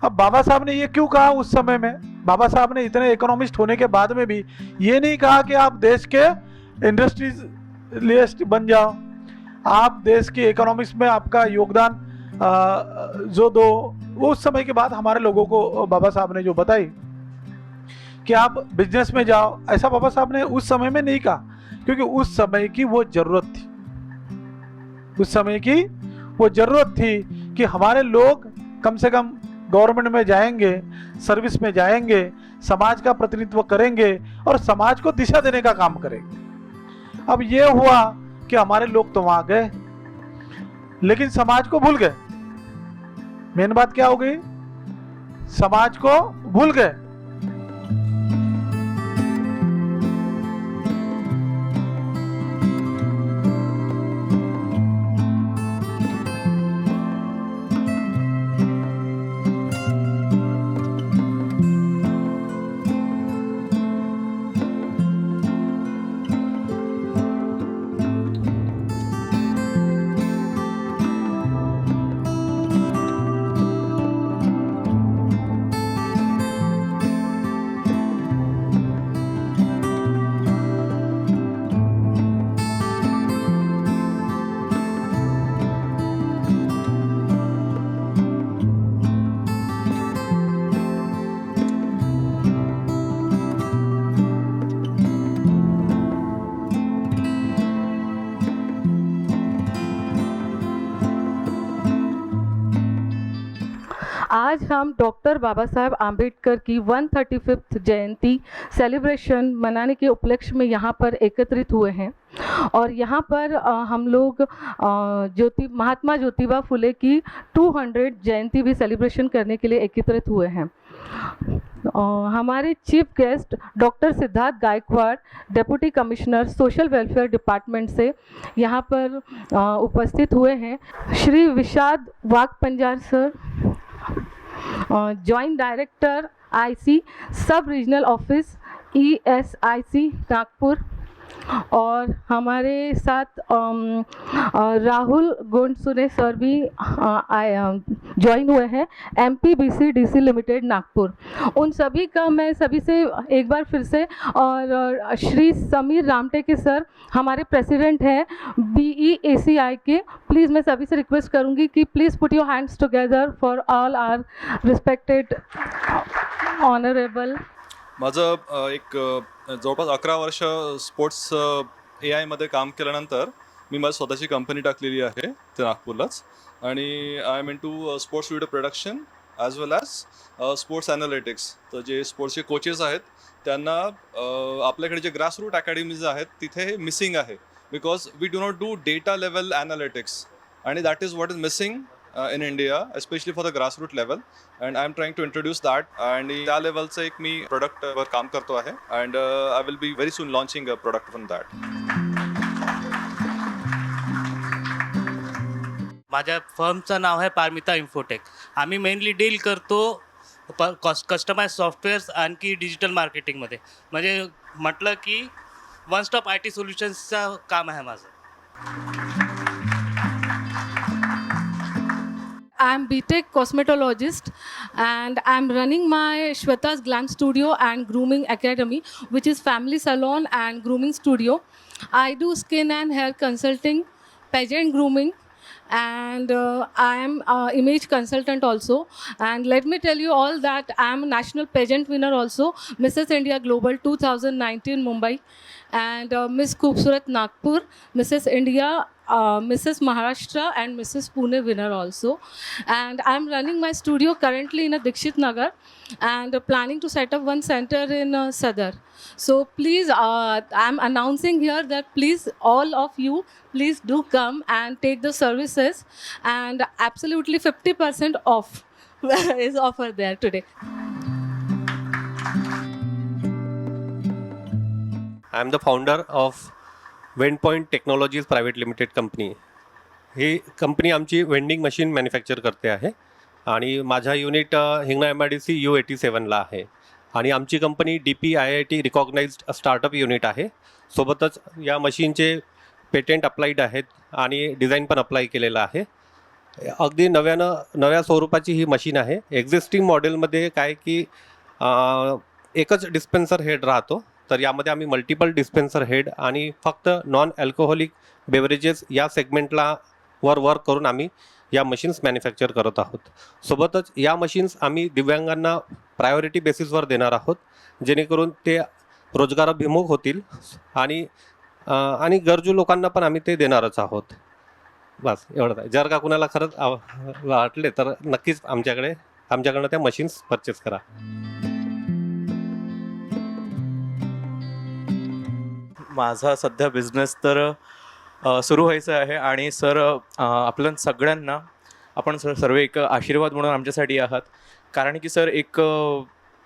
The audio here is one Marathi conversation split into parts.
अब बाबा साहब ने ये क्यों कहा उस समय में? बाबा साहब ने इतने इकोनॉमिस्ट होने के बाद में भी ये नहीं कहा कि आप देश के इंडस्ट्रियलिस्ट बन जाओ, आप देश की इकोनॉमिक्स में आपका योगदान जो दो। वो उस समय के बाद हमारे लोगों को बाबा साहब ने जो बताई कि आप बिजनेस में जाओ, ऐसा बाबा साहब ने उस समय में नहीं कहा, क्योंकि उस समय की वो जरूरत थी। उस समय की वो जरूरत थी कि हमारे लोग कम से कम गवर्नमेंट में जाएंगे, सर्विस में जाएंगे, समाज का प्रतिनिधित्व करेंगे और समाज को दिशा देने का काम करेंगे। अब ये हुआ कि हमारे लोग तो वहां गए लेकिन समाज को भूल गए। मेन बात क्या हो गई? समाज को भूल गए। आज हम डॉक्टर बाबा साहेब आम्बेडकर की 135th जयंती सेलिब्रेशन मनाने के उपलक्ष्य में यहाँ पर एकत्रित हुए हैं और यहाँ पर हम लोग महात्मा ज्योतिबा फुले की 200 जयंती भी सेलिब्रेशन करने के लिए एकत्रित हुए हैं। हमारे chief guest doctor Siddharth Gaikwad, deputy commissioner social welfare department से यहाँ पर उपस्थित हुए हैं। Shri Vishad Waghpanjar sir, joint director IC sub regional office ESIC Nagpur, और हमारे साथ राहुल गोंडसुने सर भी ज्वाइन हुए हैं, MPBC लिमिटेड नागपुर। उन सभी का मैं सभी से एक बार फिर से, और श्री समीर रामटेके सर हमारे प्रेसिडेंट हैं BEACI के। प्लीज़ मैं सभी से रिक्वेस्ट करूंगी कि please put your hands together for all our respected honourable. माझं एक जवळपास 11 वर्ष स्पोर्ट्स AI मध्ये काम केल्यानंतर मी माझी स्वतःची कंपनी टाकलेली आहे ते नागपूरलाच, आणि I am into sports video production as well as sports analytics. तर जे स्पोर्ट्सचे कोचेस आहेत त्यांना आपल्याकडे जे ग्रासरूट अकॅडमीज आहेत तिथे हे मिसिंग आहे, because we do not do data level analytics, आणि that is what is missing in India, especially for the grassroots level, and I am trying to introduce that. आणि त्या लेवलचं एक मी प्रोडक्टवर काम करतो आहे, and I will be very soon launching a product from that. माझ्या फर्मचं नाव आहे पारमिता इन्फोटेक. आम्ही मेनली डील करतो कस्टमाइज सॉफ्टवेअर्स आणखी डिजिटल मार्केटिंगमध्ये. म्हणजे म्हटलं की वन स्टॉप IT सोल्युशन्सचं काम आहे माझं. I'm BTech cosmetologist and I'm running my Shweta's Glam Studio and Grooming Academy, which is family salon and grooming studio. I do skin and hair consulting, pageant grooming, and I am image consultant also. And let me tell you all that I am a national pageant winner also, Mrs. India Global 2019 Mumbai, and Miss Khoobsurat Nagpur, Mrs. India, Mrs. Maharashtra and Mrs. Pune winner also. And I am running my studio currently in a Dikshit Nagar and planning to set up one center in Sadar. So please, I am announcing here that please all of you please do come and take the services, and absolutely 50% off is offered there today. I am the founder of Vendpoint technologies private limited company. ही कंपनी आमची वेंडिंग मशीन मॅन्युफॅक्चर करते आहे आणि माझा युनिट हिंगणा MIDC U87ला आहे, आणि आमची company DPIIT recognised startup unit आहे. सोबतच या मशीनचे पेटेंट अप्लाईड आहेत आणि डिझाईन पण अप्लाय केलेलं आहे. अगदी नव्या स्वरूपाची ही मशीन आहे. एक्झिस्टिंग मॉडेलमध्ये काय की एकच डिस्पेन्सर हेड राहतो, तर यामध्ये आम्ही मल्टिपल डिस्पेन्सर हेड आणि फक्त नॉन अल्कोहोलिक बेवरेजेस या सेगमेंटला वर्क करून आम्ही या मशीन्स मॅन्युफॅक्चर करत आहोत. सोबतच या मशीन्स आम्ही दिव्यांगांना प्रायोरिटी बेसिसवर देणार आहोत, जेणेकरून ते रोजगाराभिमुख होतील आणि गरजू लोकांना पण आम्ही ते देणारच आहोत. बस एवढंच आहे. जर का कुणाला खरंच वाटले तर नक्कीच आमच्याकडनं त्या मशीन्स परचेस करा. माझा सध्या बिझनेस तर सुरू व्हायचा आहे आणि सर आपल्या सगळ्यांना आपण सर्व एक आशीर्वाद म्हणून आमच्यासाठी आहात. कारण की सर एक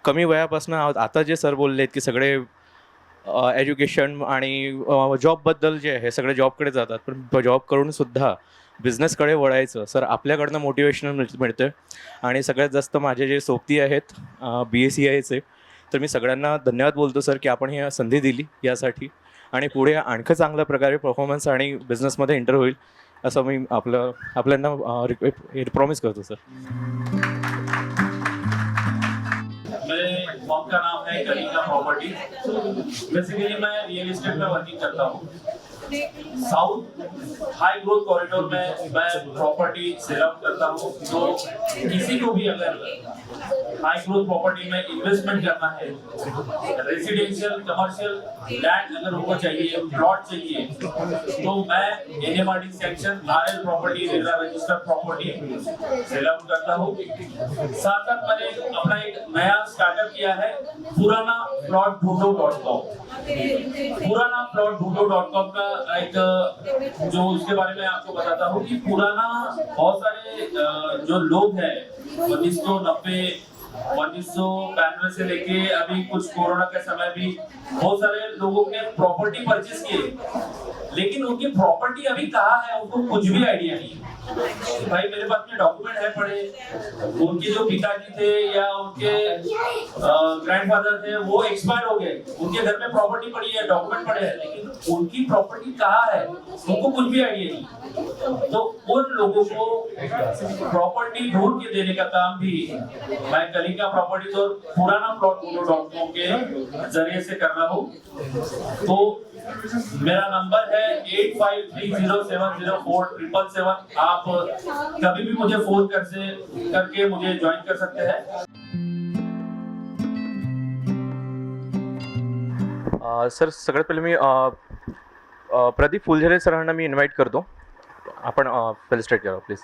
कमी वयापासून आता जे सर बोलले आहेत की सगळे एज्युकेशन आणि जॉबबद्दल जे आहे सगळे जॉबकडे जातात, पण जॉब करूनसुद्धा बिझनेसकडे वळायचं सर आपल्याकडनं मोटिवेशन मिळतं. आणि सगळ्यात जास्त माझे जे सोबती आहेत BSCIचे, तर मी सगळ्यांना धन्यवाद बोलतो सर की आपण ही संधी दिली यासाठी. आणि पुढे आणखी चांगल्या प्रकारे परफॉर्मन्स आणि बिझनेसमध्ये एंटर होईल असं मी आपल्यांना प्रॉमिस करतो सर. मेरे फॉर्म का नाम है कलिंगा प्रॉपर्टी. बेसिकली मैं रियल एस्टेट में वर्किंग करता हूँ. साउथ हाई ग्रोथ कॉरिडोर में मैं प्रॉपर्टी सेल आउट करता हूँ. तो किसी को भी अगर हाई ग्रोथ प्रॉपर्टी में इन्वेस्टमेंट करना है, रेजिडेंशियल कमर्शियल लैंड अगर उनको चाहिए, प्लॉट चाहिए, तो मैं NMRD section RL property registered property sell out करता हूँ. साथ साथ मैंने अपना एक नया स्टार्टअप किया है पुराना प्लॉट ढूंढो.com. पुराना प्लॉट ढूंढो.com का एक जो उसके बारे में आपको बताता हूँ कि पुराना बहुत सारे जो लोग हैं 1990 1992 से लेके अभी कुछ कोरोना के समय भी बहुत सारे लोगों ने प्रॉपर्टी परचेज किए, लेकिन उनकी प्रॉपर्टी अभी कहाँ है उनको कुछ भी आइडिया नहीं. भाई मेरे पास में डॉक्यूमेंट है पड़े, उनके जो पिताजी थे या उनके ग्रैंडफादर थे वो एक्सपायर हो गए, उनके घर में प्रॉपर्टी पड़ी है, डॉक्यूमेंट पड़े हैं, लेकिन उनकी प्रॉपर्टी कहाँ है उनको कुछ भी आइडिया नहीं. तो उन लोगों को प्रॉपर्टी ढूंढ के देने का काम भी मैं कलिंगा प्रॉपर्टीज और पुराना प्लॉट.com के जरिए से कर रहा हूँ. तो मेरा नंबर है 8530704777. आप कभी भी मुझे फोन करके मुझे ज्वाइन कर सकते हैं. सर सगळ्यात पहिले मी प्रदीप फुलझरे सरांना मी इन्व्हाइट करतो. आपण फेलिस्ट्रेट करा प्लीज.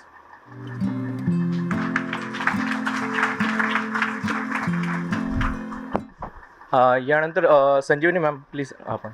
यानंतर संजीवनी मॅम प्लीज आपण.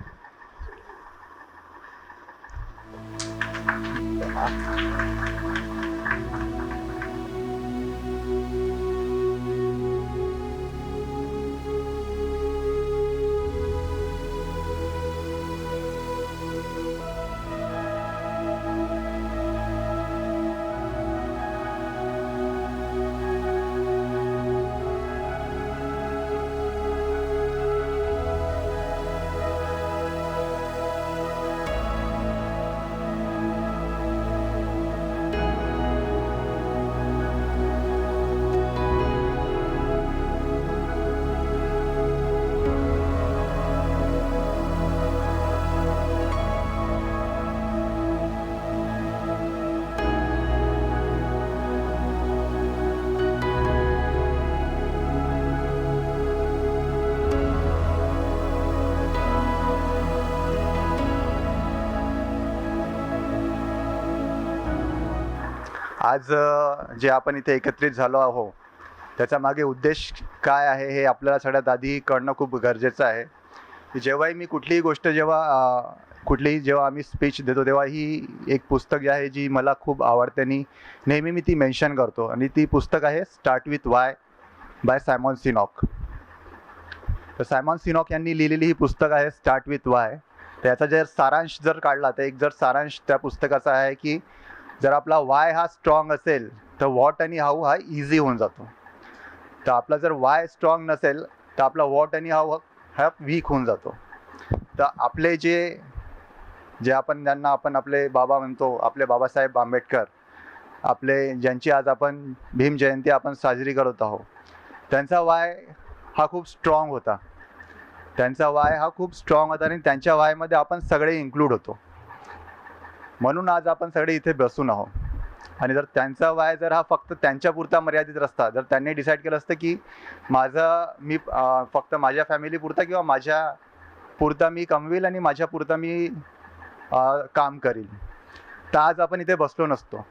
आज जे आपण इथे एकत्रित झालो आहोत त्याचा मागे उद्देश काय आहे हे आपल्याला सगळ्यात आधी कळणं खूप गरजेचं आहे. जेव्हाही मी जेव्हा आम्ही स्पीच देतो तेव्हा ही एक पुस्तक जे आहे जी मला खूप आवडते आणि नेहमी मी ती मेन्शन करतो आणि ती पुस्तक आहे start with y by Simon सिनॉक. तर सायमॉन सिनॉक यांनी लिहिलेली ही पुस्तक आहे स्टार्ट विथ वाय. तर याचा जर सारांश जर काढला तर एक सारांश त्या पुस्तकाचा आहे की जर आपला वाय हा स्ट्रॉंग असेल तर व्हॉट आणि हाऊ हा इझी होऊन जातो. तर आपला जर वाय स्ट्रॉंग नसेल तर आपला व्हॉट आणि हाऊ हा वीक होऊन जातो. तर आपले जे आपण ज्यांना आपण आपले बाबा म्हणतो, आपले बाबासाहेब आंबेडकर, आपले ज्यांची आज आपण भीम जयंती आपण साजरी करत आहोत, त्यांचा वाय हा खूप स्ट्रॉंग होता. त्यांचा वाय हा खूप स्ट्रॉंग होता आणि त्यांच्या वायमध्ये आपण सगळे इन्क्लूड होतो. म्हणून आज आपण सगळे इथे बसून आहोत. आणि जर त्यांचा वाय जर हा फक्त त्यांच्यापुरता मर्यादित असता, जर त्यांनी डिसाईड केलं असतं की मी फक्त माझ्या फॅमिलीपुरता किंवा माझ्या पुरता मी कमवेल आणि माझ्या पुरता मी काम करील, तर आज आपण इथे बसलो नसतो.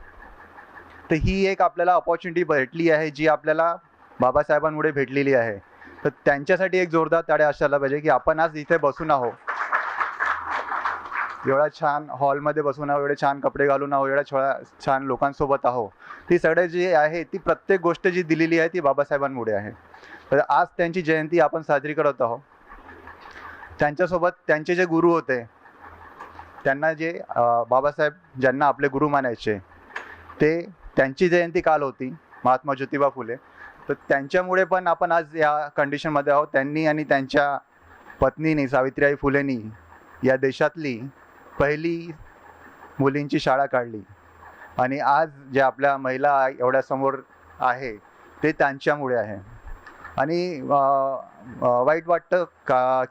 तर ही एक आपल्याला अपॉर्च्युनिटी भेटली आहे, जी आपल्याला बाबासाहेबांमुळे भेटलेली आहे. तर त्यांच्यासाठी एक जोरदार टाळ्या असायला पाहिजे की आपण आज इथे बसून आहोत, एवढा छान हॉलमध्ये बसून आहोत, एवढे छान कपडे घालून आहोत, एवढ्या छान लोकांसोबत आहोत. ती सगळे जी आहे, ती प्रत्येक गोष्ट जी दिलेली आहे ती बाबासाहेबांमुळे आहे. तर आज त्यांची जयंती आपण साजरी करत आहोत. त्यांच्यासोबत त्यांचे जे गुरु होते, त्यांना जे बाबासाहेब ज्यांना आपले गुरु मानायचे, ते त्यांची जयंती काल होती, महात्मा ज्योतिबा फुले. तर त्यांच्यामुळे पण आपण आज या कंडिशनमध्ये आहोत. त्यांनी आणि त्यांच्या पत्नीने सावित्रीबाई फुलेंनी या देशातली पहिली मुलींची शाळा काढली आणि आज जे आपल्या महिला एवढ्या समोर आहे ते त्यांच्यामुळे आहे. आणि वाईट वाटतं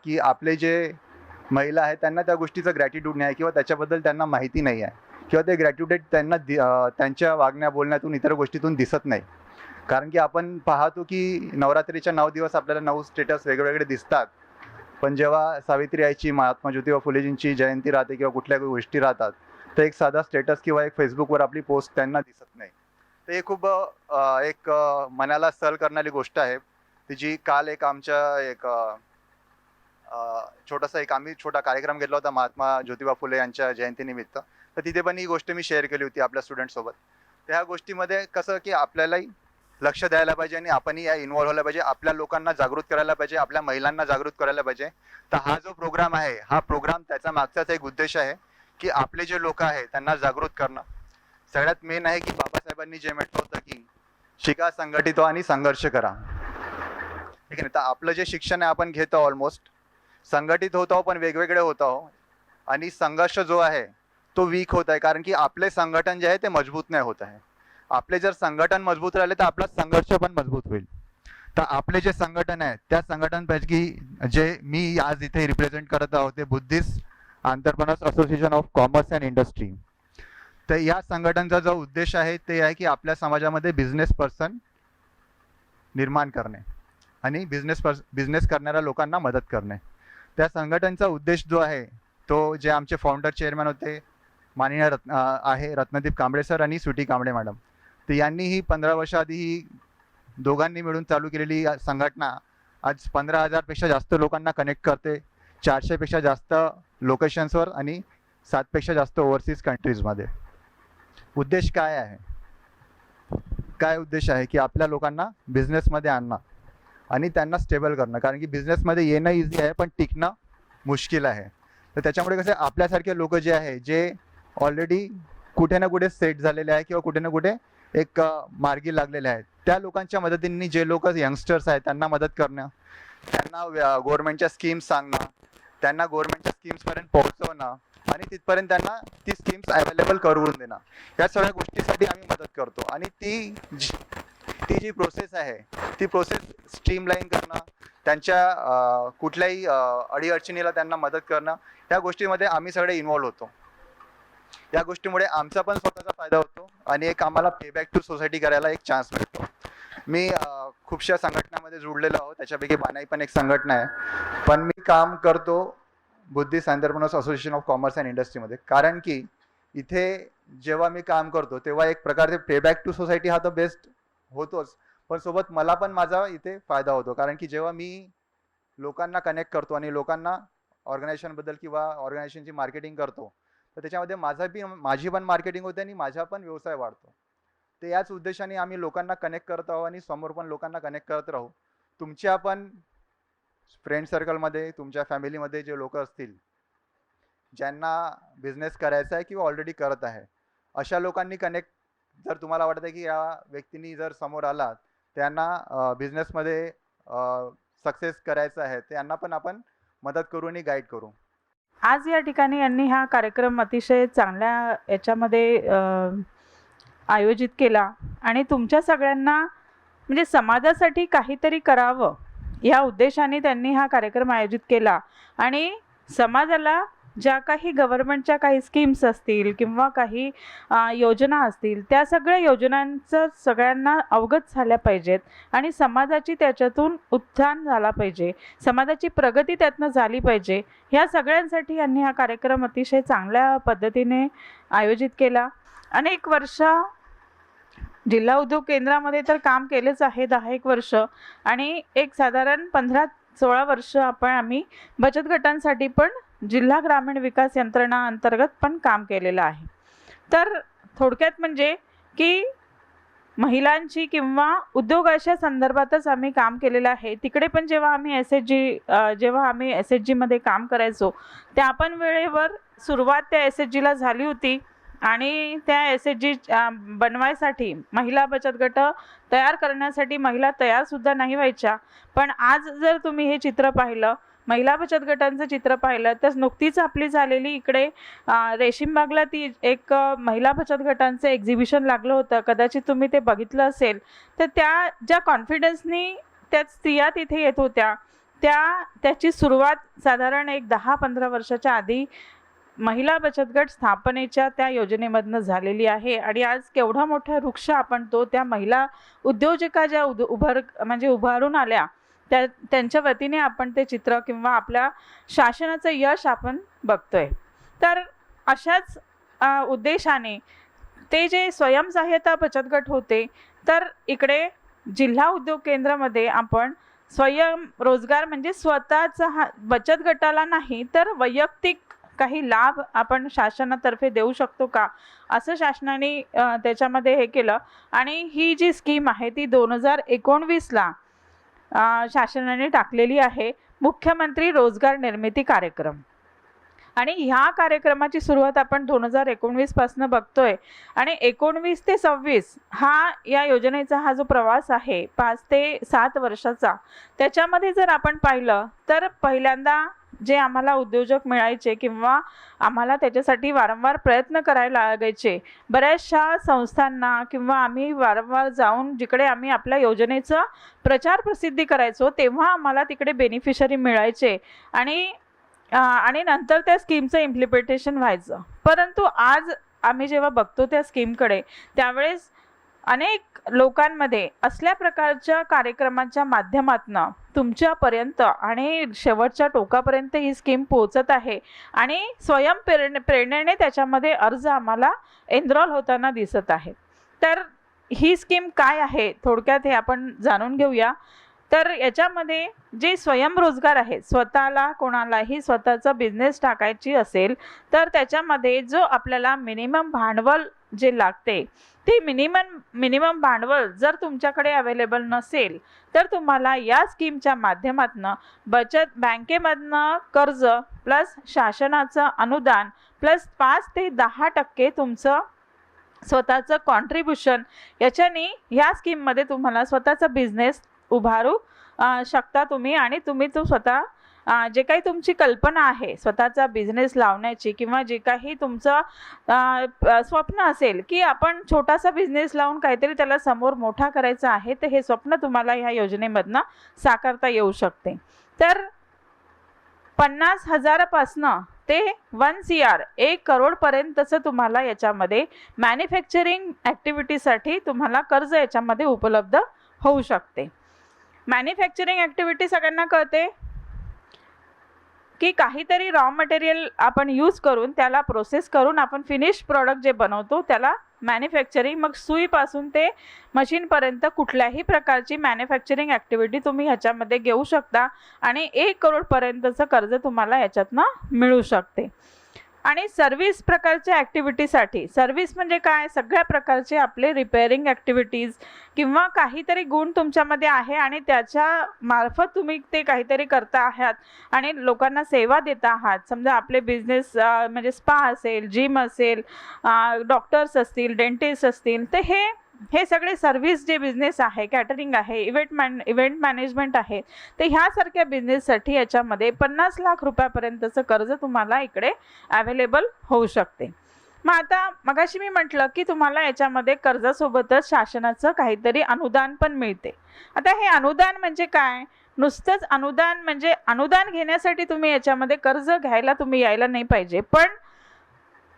की आपले जे महिला आहेत त्यांना त्या गोष्टीचं ग्रॅटिट्यूड नाही आहे किंवा त्याच्याबद्दल त्यांना माहिती नाही आहे किंवा ते ग्रॅटिट्यूड त्यांना त्यांच्या वागण्या बोलण्यातून इतर गोष्टीतून दिसत नाही. कारण की आपण पाहतो की नवरात्रीच्या 9 दिवस आपल्याला 9 स्टेटस वेगवेगळे दिसतात, पण जेव्हा सावित्रीबाईची, महात्मा ज्योतिबा फुलेजींची जयंती राहते किंवा कुठल्या गोष्टी राहतात, तर एक साधा स्टेटस किंवा एक फेसबुकवर आपली पोस्ट त्यांना दिसत नाही. तर हे खूप एक मनाला सल करणारी गोष्ट आहे. जी काल एक आमच्या आम्ही छोटा कार्यक्रम घेतला होता महात्मा ज्योतिबा फुले यांच्या जयंतीनिमित्त. तर तिथे पण ही गोष्ट मी शेअर केली होती आपल्या स्टुडंटसोबत. त्या गोष्टीमध्ये कसं की आपल्यालाही लक्ष द्यायला पाहिजे आणि आपणही या इन्व्हॉल्व्ह व्हायला पाहिजे, आपल्या लोकांना जागृत करायला पाहिजे, आपल्या महिलांना जागृत करायला पाहिजे. तर हा जो प्रोग्राम आहे, हा प्रोग्राम त्याचा मागचाच एक उद्देश आहे की आपले जे लोक आहेत त्यांना जागृत करणं. सगळ्यात मेन आहे की बाबासाहेबांनी जे म्हटलं होतं की शिका, संघटित व्हा आणि संघर्ष करा. ठीक आहे. तर आपलं जे शिक्षण आहे आपण घेतो, ऑलमोस्ट संघटित होत आहो पण वेगवेगळे होत आहो आणि संघर्ष जो आहे तो वीक होत आहे, कारण की आपले संघटन जे आहे ते मजबूत नाही होत आहे. आपले जर संघटन मजबूत राहिले तर आपला संघर्ष पण मजबूत होईल. तर आपले जे संघटन आहे त्या संघटनपैकी जे मी आज इथे रिप्रेझेंट करत आहोत ते Buddhist entrepreneurs association of commerce and industry. तर या संघटनेचा जो उद्देश आहे ते आहे की आपल्या समाजामध्ये बिझनेस पर्सन निर्माण करणे आणि बिझनेस करणाऱ्या लोकांना मदत करणे. त्या संघटनेचा उद्देश जो आहे तो जे आमचे फाउंडर चेअरमॅन होते माननीय रत्नदीप कांबळे सर आणि स्वीटी कांबळे मॅडम, तर यांनी ही 15 वर्षाआधी ही दोघांनी मिळून चालू केलेली संघटना आज 15,000पेक्षा जास्त लोकांना कनेक्ट करते, 400पेक्षा जास्त लोकेशन्सवर आणि 7पेक्षा जास्त ओव्हरसीज कंट्रीजमध्ये. उद्देश काय आहे? काय उद्देश आहे की आपल्या लोकांना बिझनेसमध्ये आणणं आणि त्यांना स्टेबल करणं. कारण की बिझनेसमध्ये येणं इझी आहे पण टिकणं मुश्किल आहे. तर त्याच्यामुळे कसं आपल्यासारखे लोक जे आहे, जे ऑलरेडी कुठे ना कुठे सेट झालेले आहे किंवा कुठे ना कुठे एक मार्गी लागलेले आहेत, त्या लोकांच्या मदतीने जे लोक यंगस्टर्स आहेत त्यांना मदत करणं, त्यांना गव्हर्नमेंटच्या स्कीम्स सांगणं, त्यांना गव्हर्नमेंटच्या स्कीम्सपर्यंत पोहोचवणं आणि तिथपर्यंत त्यांना ती स्कीम्स अवेलेबल करून देणं, या सगळ्या गोष्टीसाठी आम्ही मदत करतो. आणि ती जी प्रोसेस आहे ती प्रोसेस स्ट्रीमलाईन करणं, त्यांच्या कुठल्याही अडीअडचणीला त्यांना मदत करणं, या गोष्टीमध्ये आम्ही सगळे इन्व्हॉल्व्ह होतो. या गोष्टीमुळे आमचा पण स्वतःचा फायदा होतो आणि एक आम्हाला पेबॅक टू सोसायटी करायला एक चान्स मिळतो. मी खूपशा संघटनामध्ये जुडलेलो आहोत, त्याच्यापैकी बानाई पण एक संघटना आहे, पण मी काम करतो Buddhist entrepreneurs association of commerce and इंडस्ट्रीमध्ये. कारण की इथे जेव्हा मी काम करतो तेव्हा एक प्रकारचे पेबॅक टू सोसायटी हा तर बेस्ट होतोच, पण सोबत मला पण माझा इथे फायदा होतो. कारण की जेव्हा मी लोकांना कनेक्ट करतो आणि लोकांना ऑर्गनायझेशनबद्दल किंवा ऑर्गनायझेशनची मार्केटिंग करतो, तर त्याच्यामध्ये माझी पण मार्केटिंग होते आणि माझा पण व्यवसाय वाढतो. तर याच उद्देशाने आम्ही लोकांना कनेक्ट करत आहोत आणि समोर पण लोकांना कनेक्ट करत राहू. तुमच्या पण फ्रेंड सर्कलमध्ये, तुमच्या फॅमिलीमध्ये जे लोक असतील ज्यांना बिझनेस करायचा आहे किंवा ऑलरेडी करत आहे, अशा लोकांनी कनेक्ट, जर तुम्हाला वाटतं की या व्यक्तींनी जर समोर आला त्यांना बिझनेसमध्ये सक्सेस करायचं आहे, त्यांना पण आपण मदत करू आणि गाईड करू. आज या ठिकाणी यांनी हा कार्यक्रम अतिशय चांगल्या याच्यामध्ये आयोजित केला आणि तुमच्या सगळ्यांना म्हणजे समाजासाठी काहीतरी करावं या उद्देशाने त्यांनी हा कार्यक्रम आयोजित केला आणि समाजाला ज्या काही गव्हर्नमेंटच्या काही स्कीम्स असतील किंवा काही योजना असतील त्या सगळ्या योजनांचं सगळ्यांना अवगत झाल्या पाहिजेत आणि समाजाची त्याच्यातून उत्थान झाला पाहिजे, समाजाची प्रगती त्यातनं झाली पाहिजे, ह्या सगळ्यांसाठी यांनी हा कार्यक्रम अतिशय चांगल्या पद्धतीने आयोजित केला. अनेक वर्ष जिल्हा उद्योग केंद्रामध्ये तर काम केलेच आहे 10-1 वर्ष आणि एक साधारण 15-16 वर्ष आम्ही बचत गटांसाठी पण जिल्हा ग्रामीण विकास यंत्रणा अंतर्गत पण काम केलेलं आहे. तर थोडक्यात म्हणजे की महिलांची किंवा उद्योगाच्या संदर्भातच आम्ही काम केलेलं आहे. तिकडे पण जेव्हा आम्ही SHG मध्ये काम करायचो त्या आपण वेळेवर सुरुवात त्या SHGला झाली होती आणि त्या SHG बनवायसाठी महिला बचत गट तयार करण्यासाठी महिला तयारसुद्धा नाही व्हायच्या. पण आज जर तुम्ही हे चित्र पाहिलं, महिला बचत गटांचं चित्र पाहिलं तर नुकतीच आपली झालेली इकडे रेशीमबागला ती एक महिला बचत गटांचं एक्झिबिशन लागलं होतं, कदाचित तुम्ही ते बघितलं असेल. तर त्या ज्या कॉन्फिडन्सनी त्या स्त्रिया तिथे येत होत्या त्याची सुरुवात साधारण एक 10-15 वर्षाच्या आधी महिला बचत गट स्थापनेच्या त्या योजनेमधनं झालेली आहे आणि आज केवढा मोठा वृक्ष आपण तो त्या महिला उद्योजका ज्या उभारून आल्या त्यांच्या वतीने आपण ते चित्र किंवा आपल्या शासनाचं यश आपण बघतोय. तर अशाच उद्देशाने ते जे स्वयंसहाय्यता बचत गट होते तर इकडे जिल्हा उद्योग केंद्रामध्ये आपण स्वयंरोजगार म्हणजे स्वतःचा बचत गटाला नाही तर वैयक्तिक काही लाभ आपण शासनातर्फे देऊ शकतो का असं शासनाने त्याच्यामध्ये हे केलं आणि ही जी स्कीम आहे ती 2019ला शासनाने टाकलेली आहे, मुख्यमंत्री रोजगार निर्मिती कार्यक्रम. आणि ह्या कार्यक्रमाची सुरुवात आपण 2019 पासून बघतोय आणि 19 ते 26 हा या योजनेचा हा जो प्रवास आहे 5 ते 7 वर्षाचा, त्याच्यामध्ये जर आपण पाहिलं तर पहिल्यांदा जे आम्हाला उद्योजक मिळायचे किंवा आम्हाला त्याच्यासाठी वारंवार प्रयत्न करायला लागायचे, बऱ्याचशा संस्थांना किंवा आम्ही वारंवार जाऊन जिकडे आम्ही आपल्या योजनेचं प्रचार प्रसिद्धी करायचो तेव्हा आम्हाला तिकडे बेनिफिशरी मिळायचे आणि नंतर त्या स्कीमचं इम्प्लिमेंटेशन व्हायचं. परंतु आज आम्ही जेव्हा बघतो त्या स्कीमकडे त्यावेळेस अनेक लोकांमध्ये असल्या प्रकारच्या कार्यक्रमाच्या माध्यमातून तुमच्यापर्यंत आणि शेवटच्या टोकापर्यंत ही स्कीम पोहोचत आहे आणि प्रेरणेने त्याच्यामध्ये अर्ज आम्हाला एनरोल होताना दिसत आहे. तर ही स्कीम काय आहे थोडक्यात हे आपण जाणून घेऊया. तर याच्यामध्ये जे स्वयंरोजगार आहे, स्वतःला कोणालाही स्वतःचा बिझनेस टाकायची असेल तर त्याच्यामध्ये जो आपल्याला मिनिमम भांडवल जे लागते ते मिनिमम भांडवल जर तुमच्याकडे अवेलेबल नसेल तर तुम्हाला या स्कीमच्या माध्यमातून बचत बँकेमधनं कर्ज प्लस शासनाचं अनुदान प्लस 5 ते 10% तुमचं स्वतःचं कॉन्ट्रीब्युशन याच्याने ह्या स्कीममध्ये तुम्हाला स्वतःचा बिझनेस उभारू शकता तुम्ही आणि तुम्ही तो स्वतः जे काही तुमची कल्पना आहे स्वतःचा बिझनेस लावण्याची किंवा जे काही तुमचं स्वप्न असेल की आपण छोटासा बिझनेस लावून काहीतरी त्याला समोर मोठा करायचा आहे तर हे स्वप्न तुम्हाला ह्या योजनेमधनं साकारता येऊ शकते. तर 50,000 पासनं ते 1 CR 1 करोड पर्यंतचं तुम्हाला याच्यामध्ये मॅन्युफॅक्चरिंग ॲक्टिव्हिटीसाठी तुम्हाला कर्ज याच्यामध्ये उपलब्ध होऊ शकते. मॅन्युफॅक्चरिंग ॲक्टिव्हिटी सगळ्यांना कळते की काहीतरी रॉ मटेरियल आपण यूज करून त्याला प्रोसेस करून आपण फिनिश प्रॉडक्ट जे बनवतो त्याला मॅन्युफॅक्चरिंग, मग सुईपासून ते मशीनपर्यंत कुठल्याही प्रकारची मॅन्युफॅक्चरिंग ॲक्टिव्हिटी तुम्ही ह्याच्यामध्ये घेऊ शकता आणि 1 करोडपर्यंतचं कर्ज तुम्हाला याच्यातनं मिळू शकते. आणि सर्व्हिस प्रकारच्या ॲक्टिव्हिटीसाठी, सर्व्हिस म्हणजे काय, सगळ्या प्रकारचे आपले रिपेअरिंग ॲक्टिव्हिटीज किंवा काहीतरी गुण तुमच्यामध्ये आहे आणि त्याच्या मार्फत तुम्ही ते काहीतरी करता आहात आणि लोकांना सेवा देता आहात. समजा आपले बिझनेस म्हणजे स्पा असेल, जिम असेल, डॉक्टर्स असतील, डेंटिस्ट असतील, तर हे सगळे सर्व्हिस जे बिझनेस आहे, कॅटरिंग आहे, इव्हेंट मॅनेजमेंट आहे, तर ह्यासारख्या बिझनेससाठी याच्यामध्ये 50 लाख रुपयापर्यंतचं कर्ज तुम्हाला इकडे अवेलेबल होऊ शकते. मग आता मगाशी मी म्हटलं की तुम्हाला याच्यामध्ये कर्जासोबतच शासनाचं काहीतरी अनुदान पण मिळते. आता हे अनुदान म्हणजे काय? नुसतंच अनुदान म्हणजे अनुदान घेण्यासाठी तुम्ही याच्यामध्ये कर्ज घ्यायला तुम्ही यायला नाही पाहिजे, पण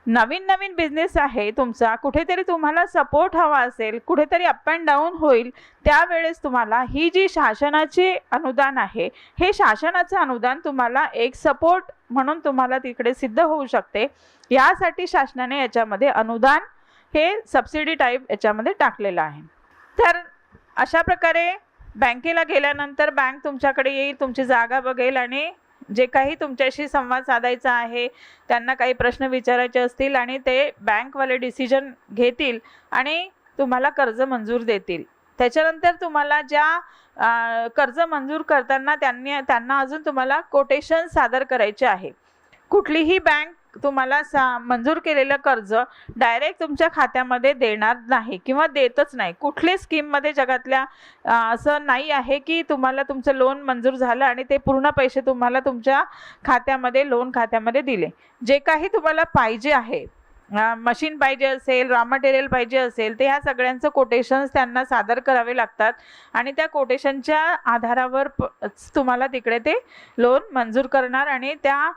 नवीन नवीन बिझनेस आहे तुमचा, कुठेतरी तुम्हाला सपोर्ट हवा असेल, कुठेतरी अप अँड डाऊन होईल, त्यावेळेस तुम्हाला ही जी शासनाचे अनुदान आहे, हे शासनाचं अनुदान तुम्हाला एक सपोर्ट म्हणून तुम्हाला तिकडे सिद्ध होऊ शकते. यासाठी शासनाने याच्यामध्ये अनुदान हे सबसिडी टाईप याच्यामध्ये टाकलेलं आहे. तर अशा प्रकारे बँकेला गेल्यानंतर बँक तुमच्याकडे येईल, तुमची जागा बघेल आणि जे काही तुमच्याशी संवाद साधायचा आहे, त्यांना काही प्रश्न विचारायचे असतील आणि ते बँकवाले डिसिजन घेतील आणि तुम्हाला कर्ज मंजूर देतील. त्याच्यानंतर तुम्हाला ज्या कर्ज मंजूर करताना त्यांना अजून तुम्हाला कोटेशन सादर करायचे आहे. कुठलीही बँक तुम्हाला मंजूर केलेलं कर्ज डायरेक्ट तुमच्या खात्यामध्ये देणार नाही किंवा देतच नाही. कुठली स्कीममध्ये जगातल्या असं नाही आहे की तुम्हाला तुमचं लोन मंजूर झालं आणि ते पूर्ण पैसे तुम्हाला तुमच्या खात्यामध्ये लोन खात्यामध्ये दिले. जे काही तुम्हाला पाहिजे आहे, मशीन पाहिजे असेल, रॉ मटेरियल पाहिजे असेल, ते ह्या सगळ्यांचं कोटेशन्स त्यांना सादर करावे लागतात आणि त्या कोटेशनच्या आधारावर तुम्हाला तिकडे ते लोन मंजूर करणार आणि त्या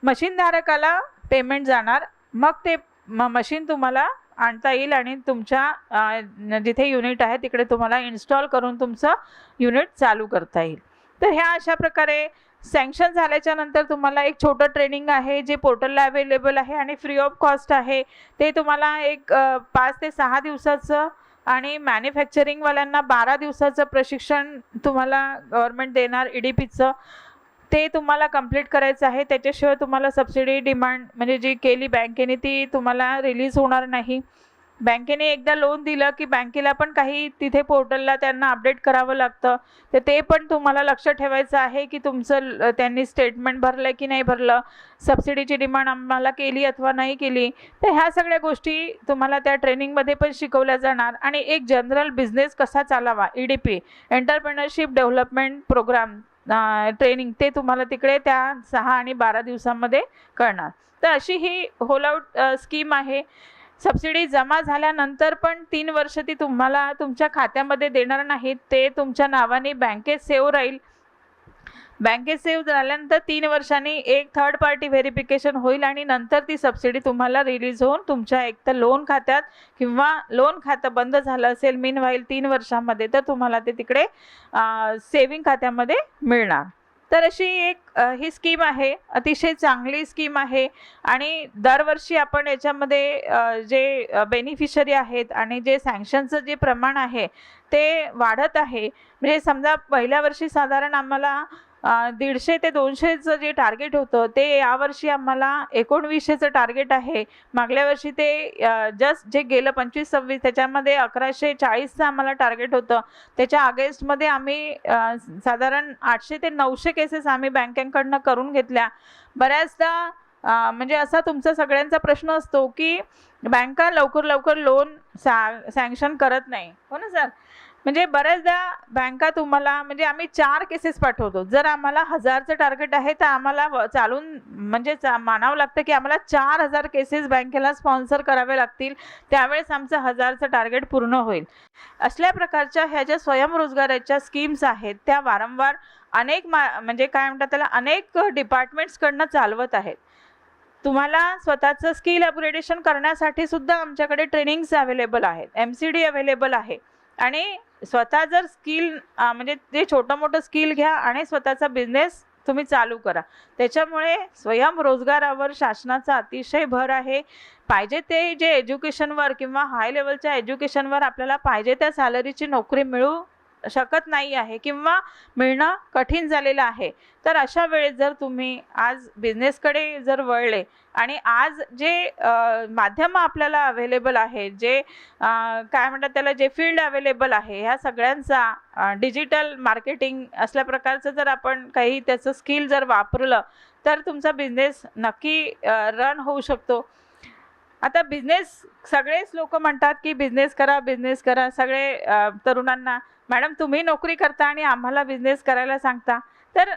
मशीनधारकाला पेमेंट जाणार. मग ते मशीन तुम्हाला आणता येईल आणि तुमच्या जिथे युनिट आहे तिकडे तुम्हाला इन्स्टॉल करून तुमचं युनिट चालू करता येईल. तर ह्या अशा प्रकारे सँक्शन झाल्याच्या नंतर तुम्हाला एक छोटं ट्रेनिंग आहे जे पोर्टलला अवेलेबल आहे आणि फ्री ऑफ कॉस्ट आहे. ते तुम्हाला एक 5 ते 6 दिवसाचं आणि मॅन्युफॅक्चरिंगवाल्यांना 12 दिवसाचं प्रशिक्षण तुम्हाला गव्हर्नमेंट देणार EDPचं. ते तुम्हाला कंप्लीट करायचं आहे. त्याच्याशिवाय तुम्हाला सबसिडी डिमांड म्हणजे जी केली बँकेने ती तुम्हाला रिलीज होणार नाही. बँकेने एकदा लोन दिलं की बँकेला पण काही तिथे पोर्टलला त्यांना अपडेट करावं लागतं. तर ते पण तुम्हाला लक्ष ठेवायचं आहे की तुमचं त्यांनी स्टेटमेंट भरलं की नाही भरलं, सबसिडीची डिमांड आम्हाला केली अथवा नाही केली. तर ह्या सगळ्या गोष्टी तुम्हाला त्या ट्रेनिंगमध्ये पण शिकवल्या जाणार आणि एक जनरल बिझनेस कसा चालावा EDP entrepreneurship development programme training ते तुम्हाला तिकडे त्या 6 आणि 12 दिवसांमध्ये करणार. तर अशी ही होल आउट स्कीम आहे. सबसिडी जमा झाल्यानंतर पण 3 वर्ष ती तुम्हाला तुमच्या खात्यामध्ये देणार नाहीत, ते तुमच्या नावाने बँकेत सेव्ह राहील. बँकेत सेव्ह झाल्यानंतर 3 वर्षांनी एक थर्ड पार्टी व्हेरिफिकेशन होईल आणि नंतर ती सबसिडी तुम्हाला रिलीज होऊन तुमच्या एक तर लोन खात्यात किंवा लोन खातं बंद झालं असेल मीनवाईल 3 वर्षांमध्ये तर तुम्हाला ते तिकडे सेविंग खात्यामध्ये मिळणार. तर अशी एक ही स्कीम आहे, अतिशय चांगली स्कीम आहे आणि दरवर्षी आपण याच्यामध्ये जे बेनिफिशरी आहेत आणि जे सँक्शनचं जे प्रमाण आहे ते वाढत आहे. म्हणजे समजा पहिल्या वर्षी साधारण आम्हाला 150 ते 200चं जे टार्गेट होतं ते यावर्षी आम्हाला 1900चं टार्गेट आहे. मागल्या वर्षी ते जस्ट जे गेलं 25-26 त्याच्यामध्ये 1140चं आम्हाला टार्गेट होतं. त्याच्या अगेन्स्टमध्ये आम्ही साधारण 800 ते 900 केसेस आम्ही बँकांकडनं करून घेतल्या. बऱ्याचदा म्हणजे असा तुमचा सगळ्यांचा प्रश्न असतो की बँका लवकर लोन सँक्शन करत नाही, हो ना सर? म्हणजे बऱ्याचदा बँका तुम्हाला म्हणजे आम्ही 4 केसेस पाठवतो. जर आम्हाला 1000चं टार्गेट आहे तर आम्हाला चालून म्हणजे मानावं लागतं की आम्हाला 4000 केसेस बँकेला स्पॉन्सर करावे लागतील, त्यावेळेस आमचं 1000चं टार्गेट पूर्ण होईल. असल्या प्रकारच्या ह्या ज्या स्वयंरोजगाराच्या स्कीम्स आहेत त्या वारंवार अनेक म्हणजे काय म्हणतात त्याला अनेक डिपार्टमेंट्सकडनं चालवत आहेत. तुम्हाला स्वतःचं स्किल अपग्रेडेशन करण्यासाठी सुद्धा आमच्याकडे ट्रेनिंग्स अवेलेबल आहेत, MCD अवेलेबल आहे आणि स्वतः जर स्किल म्हणजे ते छोटं मोठं स्किल घ्या आणि स्वतःचा बिझनेस तुम्ही चालू करा. त्याच्यामुळे स्वयंरोजगारावर शासनाचा अतिशय भर आहे. पाहिजे ते जे एज्युकेशनवर किंवा हाय लेवलच्या एज्युकेशनवर आपल्याला पाहिजे त्या सॅलरीची नोकरी मिळू शकत नाही आहे किंवा मिळणं कठीण झालेलं आहे. तर अशा वेळेस जर तुम्ही आज बिझनेसकडे जर वळले आणि आज जे माध्यम आपल्याला अवेलेबल आहे, जे काय म्हणतात त्याला जे फील्ड अवेलेबल आहे, ह्या सगळ्यांचा डिजिटल मार्केटिंग असल्या प्रकारचं जर आपण काही त्याचं स्किल जर वापरलं तर तुमचा बिझनेस नक्की रन होऊ शकतो. आता बिझनेस सगळेच लोक म्हणतात की बिझनेस करा. सगळे तरुणांना मॅडम तुम्ही नोकरी करता आणि आम्हाला बिझनेस करायला सांगता. तर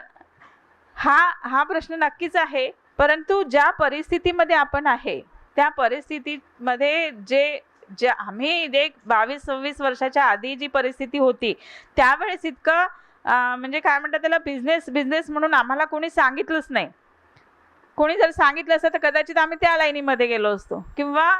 हा प्रश्न नक्कीच आहे, परंतु ज्या परिस्थितीमध्ये आपण आहे त्या परिस्थितीमध्ये जे आम्ही एक 22-26 वर्षाच्या आधी जी परिस्थिती होती त्यावेळेस इतकं म्हणजे काय म्हणतात त्याला बिझनेस म्हणून आम्हाला कोणी सांगितलंच नाही. कोणी जर सांगितलं असतं तर कदाचित आम्ही त्या लाईनीमध्ये गेलो असतो किंवा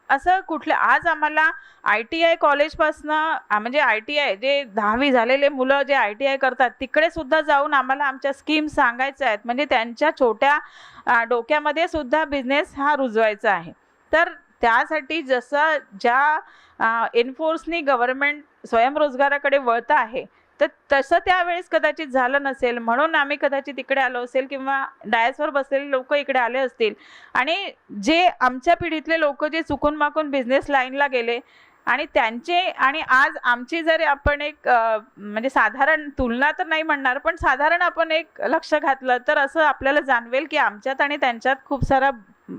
असं कुठलं. आज आम्हाला ITI कॉलेजपासनं म्हणजे ITI जे 10वी झालेले मुलं जे ITI करतात तिकडे सुद्धा जाऊन आम्हाला आमच्या स्कीम सांगायच्या आहेत. म्हणजे त्यांच्या छोट्या डोक्यामध्ये सुद्धा बिझनेस हा रुजवायचा आहे. तर त्यासाठी जसं ज्या एनफोर्सनी गव्हर्नमेंट स्वयंरोजगाराकडे वळतं आहे तर तसं त्यावेळेस कदाचित झालं नसेल म्हणून आम्ही कदाचित इकडे आलो असेल किंवा डायसवर बसलेले लोक इकडे आले असतील. आणि जे आमच्या पिढीतले लोक जे चुकून माकून बिझनेस लाईनला गेले आणि त्यांचे आणि आज आमची जर आपण एक म्हणजे साधारण तुलना तर नाही म्हणणार पण साधारण आपण एक लक्ष घातलं तर असं आपल्याला जाणवेल की आमच्यात आणि त्यांच्यात खूप सारा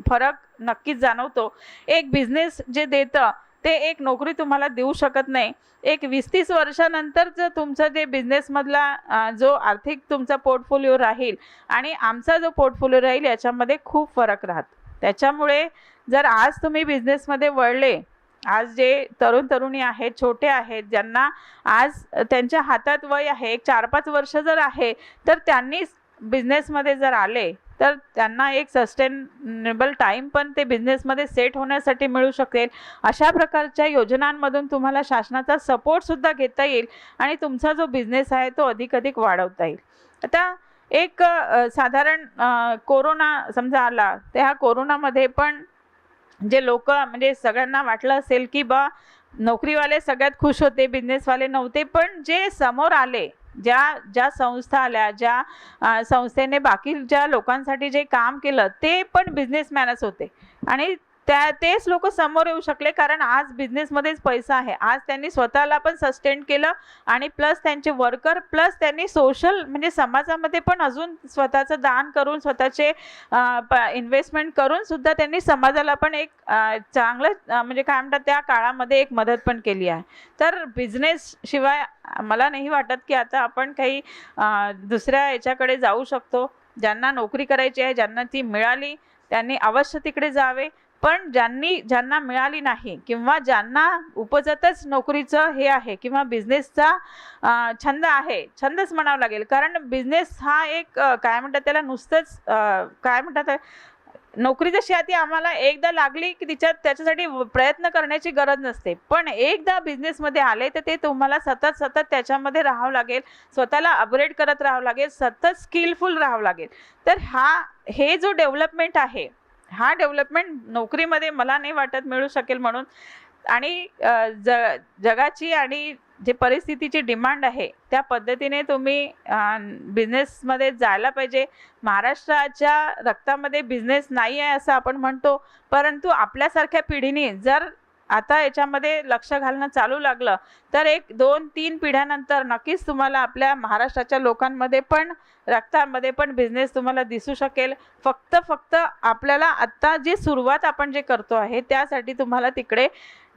फरक नक्कीच जाणवतो. एक बिझनेस जे देतं ते एक नोकरी तुम्हाला देऊ शकत नाही. एक 20-30 वर्षानंतर जर तुमचं जे बिझनेसमधला जो आर्थिक तुमचा पोर्टफोलिओ राहील आणि आमचा जो पोर्टफोलिओ राहील याच्यामध्ये खूप फरक राहतो. त्याच्यामुळे जर आज तुम्ही बिझनेसमध्ये वळले, आज जे तरुण तरुणी आहेत, छोटे आहेत, ज्यांना आज त्यांच्या हातात वय आहे, एक 4-5 वर्ष जर आहे तर त्यांनी बिझनेसमध्ये जर आले तर त्यांना एक सस्टेनेबल टाईम पण ते बिझनेसमध्ये सेट होण्यासाठी मिळू शकेल. अशा प्रकारच्या योजनांमधून तुम्हाला शासनाचा सपोर्टसुद्धा घेता येईल आणि तुमचा जो बिझनेस आहे तो अधिक वाढवता येईल. आता एक साधारण कोरोना समजा आला, त्या कोरोनामध्ये पण जे लोक म्हणजे सगळ्यांना वाटलं असेल की नोकरीवाले सगळ्यात खुश होते, बिझनेसवाले नव्हते. पण जे समोर आले, ज्या संस्था आल्या, ज्या संस्थेने बाकी ज्या लोकांसाठी जे काम केलं ते पण बिझनेसमॅनच होते आणि तेच लोक समोर येऊ शकले कारण आज बिझनेसमध्येच पैसा आहे. आज त्यांनी स्वतःला पण सस्टेन केलं आणि प्लस त्यांचे वर्कर प्लस त्यांनी सोशल म्हणजे समाजामध्ये पण अजून स्वतःचं दान करून स्वतःचे इन्व्हेस्टमेंट करून सुद्धा त्यांनी समाजाला पण एक चांगलं म्हणजे काय म्हणतात त्या काळामध्ये एक मदत पण केली आहे. तर बिझनेस शिवाय मला नाही वाटत की आता आपण काही दुसऱ्या याच्याकडे जाऊ शकतो. ज्यांना नोकरी करायची आहे, ज्यांना ती मिळाली त्यांनी अवश्य तिकडे जावे. पण ज्यांना मिळाली नाही किंवा ज्यांना उपजतच नोकरीचं हे आहे किंवा बिझनेसचा छंद आहे, छंदच म्हणावं लागेल कारण बिझनेस हा एक काय म्हणतात त्याला नुसतंच काय म्हणतात नोकरी जशी आहे ती आम्हाला एकदा लागली की त्याच्यासाठी प्रयत्न करण्याची गरज नसते. पण एकदा बिझनेसमध्ये आले तर ते तुम्हाला सतत त्याच्यामध्ये राहावं लागेल, स्वतःला अपग्रेड करत राहावं लागेल, सतत स्किलफुल राहावं लागेल. तर हे जो डेव्हलपमेंट आहे हा डेव्हलपमेंट नोकरीमध्ये मला नाही वाटत मिळू शकेल म्हणून. आणि जगाची आणि जे परिस्थितीची डिमांड आहे त्या पद्धतीने तुम्ही बिझनेसमध्ये जायला पाहिजे. महाराष्ट्राच्या रक्तामध्ये बिझनेस नाही आहे असं आपण म्हणतो, परंतु आपल्यासारख्या पिढीने जर आता याच्यामध्ये लक्ष घालणं चालू लागलं तर 1-2-3 पिढ्यानंतर नक्कीच तुम्हाला आपल्या महाराष्ट्राच्या लोकांमध्ये पण रक्तामध्ये पण बिझनेस तुम्हाला दिसू शकेल. फक्त आपल्याला आत्ता जी सुरुवात आपण जे करतो आहे त्यासाठी तुम्हाला तिकडे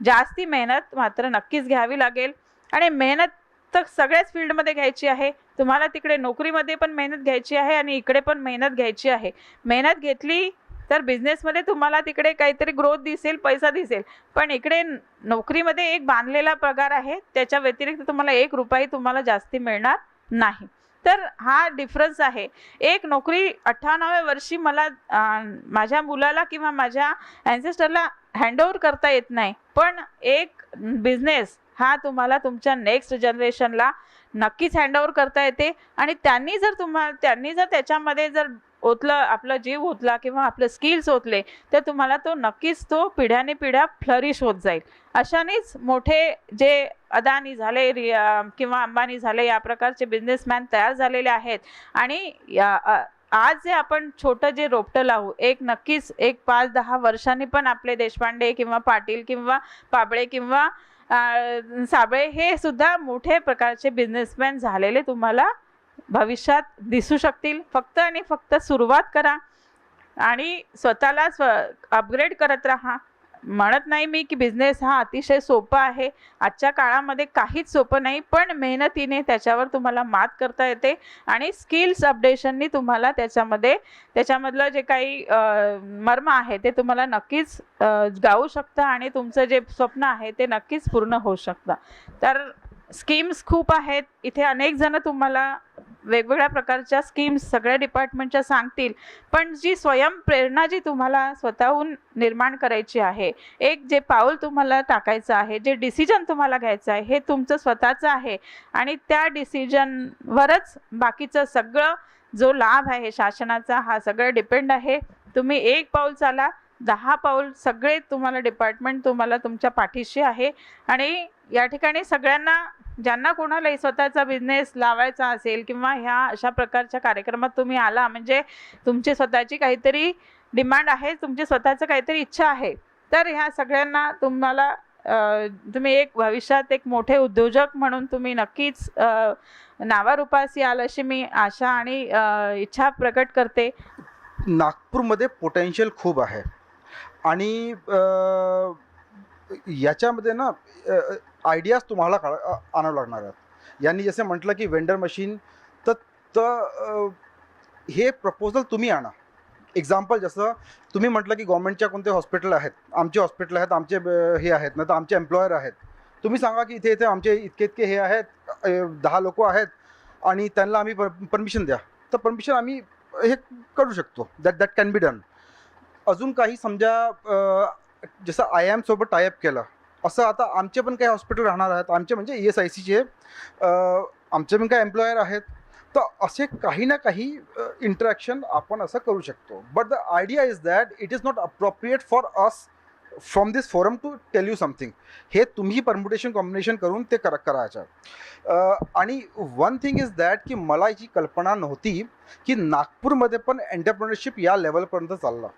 जास्ती मेहनत मात्र नक्कीच घ्यावी लागेल. आणि मेहनत तर सगळ्याच फील्डमध्ये घ्यायची आहे. तुम्हाला तिकडे नोकरीमध्ये पण मेहनत घ्यायची आहे आणि इकडे पण मेहनत घ्यायची आहे. मेहनत घेतली तर बिझनेसमध्ये तुम्हाला तिकडे काहीतरी ग्रोथ दिसेल, पैसा दिसेल. पण इकडे नोकरीमध्ये एक बांधलेला पगार आहे, त्याच्या व्यतिरिक्त तुम्हाला 1 रुपया तुम्हाला जास्ती मिळणार नाही. तर हा डिफरन्स आहे. एक नोकरी 98व्या वर्षी मला माझ्या मुलाला किंवा माझ्या ॲन्सेस्टरला हँडओव्हर करता येत नाही, पण एक बिझनेस हा तुम्हाला तुमच्या नेक्स्ट जनरेशनला नक्कीच हँडओव्हर करता येते. आणि त्यांनी जर त्याच्यामध्ये जर ओतलं, आपला जीव ओतला किंवा आपले स्किल्स ओतले तर तुम्हाला तो नक्कीच तो पिढ्या फ्लरिश होत जाईल. अशानेच मोठे जे अदानी झाले किंवा अंबानी झाले या प्रकारचे बिझनेसमॅन तयार झालेले आहेत. आणि आज जे आपण छोटं जे रोपटं लावू नक्कीच 5-10 वर्षांनी पण आपले देशपांडे किंवा पाटील किंवा पाबळे किंवा साबळे हे सुद्धा मोठे प्रकारचे बिझनेसमॅन झालेले तुम्हाला भविष्यात दिसू शकतील. फक्त आणि फक्त सुरुवात करा आणि स्वतःला अपग्रेड करत राहा. म्हणत नाही मी की बिझनेस हा अतिशय सोपा आहे. आजच्या काळामध्ये काहीच सोपं नाही, पण मेहनतीने त्याच्यावर तुम्हाला मात करता येते आणि स्किल्स अपडेशननी तुम्हाला त्याच्यामधलं जे काही मर्म आहे ते तुम्हाला नक्कीच गावू शकतं आणि तुमचं जे स्वप्न आहे ते नक्कीच पूर्ण होऊ शकतं. तर स्कीम्स खूप आहेत इथे. अनेक जण तुम्हाला वेगवेगळ्या प्रकारच्या स्कीम्स सगळ्या डिपार्टमेंटच्या सांगतील, पण जी स्वयंप्रेरणा जी तुम्हाला स्वतःहून निर्माण करायची आहे, एक जे पाऊल तुम्हाला टाकायचं आहे, जे डिसिजन तुम्हाला घ्यायचं आहे, हे तुमचं स्वतःचं आहे आणि त्या डिसिजनवरच बाकीचं सगळं जो लाभ आहे शासनाचा हा सगळं डिपेंड आहे. तुम्ही एक पाऊल चाला, 10 पाऊल सगळे तुम्हाला डिपार्टमेंट तुम्हाला तुमच्या पाठीशी आहे. आणि या ठिकाणी सगळ्यांना ज्यांना कोणालाही स्वतःचा बिझनेस लावायचा असेल किंवा ह्या अशा प्रकारच्या कार्यक्रमात तुम्ही आला म्हणजे तुमची स्वतःची काहीतरी डिमांड आहे, तुमची स्वतःचं काहीतरी इच्छा आहे, तर ह्या सगळ्यांना तुम्ही एक भविष्यात एक मोठे उद्योजक म्हणून तुम्ही नक्कीच नावारूपास याल अशी मी आशा आणि इच्छा प्रकट करते. नागपूरमध्ये पोटेन्शियल खूप आहे आणि याच्यामध्ये ना आयडियाज तुम्हाला आणावं लागणार आहेत. यांनी जसे म्हटलं की वेंडर मशीन, तर हे प्रपोजल तुम्ही आणा. एक्झाम्पल जसं तुम्ही म्हटलं की गव्हर्नमेंटच्या कोणते हॉस्पिटल आहेत, आमचे हॉस्पिटल आहेत, आमचे हे आहेत ना, तर आमचे एम्प्लॉयर आहेत. तुम्ही सांगा की इथे आमचे इतके हे आहेत, 10 लोक आहेत आणि त्यांना आम्ही परमिशन द्या, तर परमिशन आम्ही हे करू शकतो. That can be done. अजून काही समजा जसं IIM सोबत टायअप केलं, असं आता आमचे पण काही हॉस्पिटल राहणार आहेत, आमचे म्हणजे ESICचे आमचे पण काही एम्प्लॉयर आहेत, तर असे काही ना काही इंटरॅक्शन आपण असं करू शकतो. But the idea is that it is not appropriate for us from this forum to tell you something. हे तुम्ही परम्युटेशन कॉम्बिनेशन करून ते करायचं. आणि वन थिंग इज दॅट की मला याची कल्पना नव्हती की नागपूरमध्ये पण एंटरप्रेन्योरशिप या लेवलपर्यंत चाललं.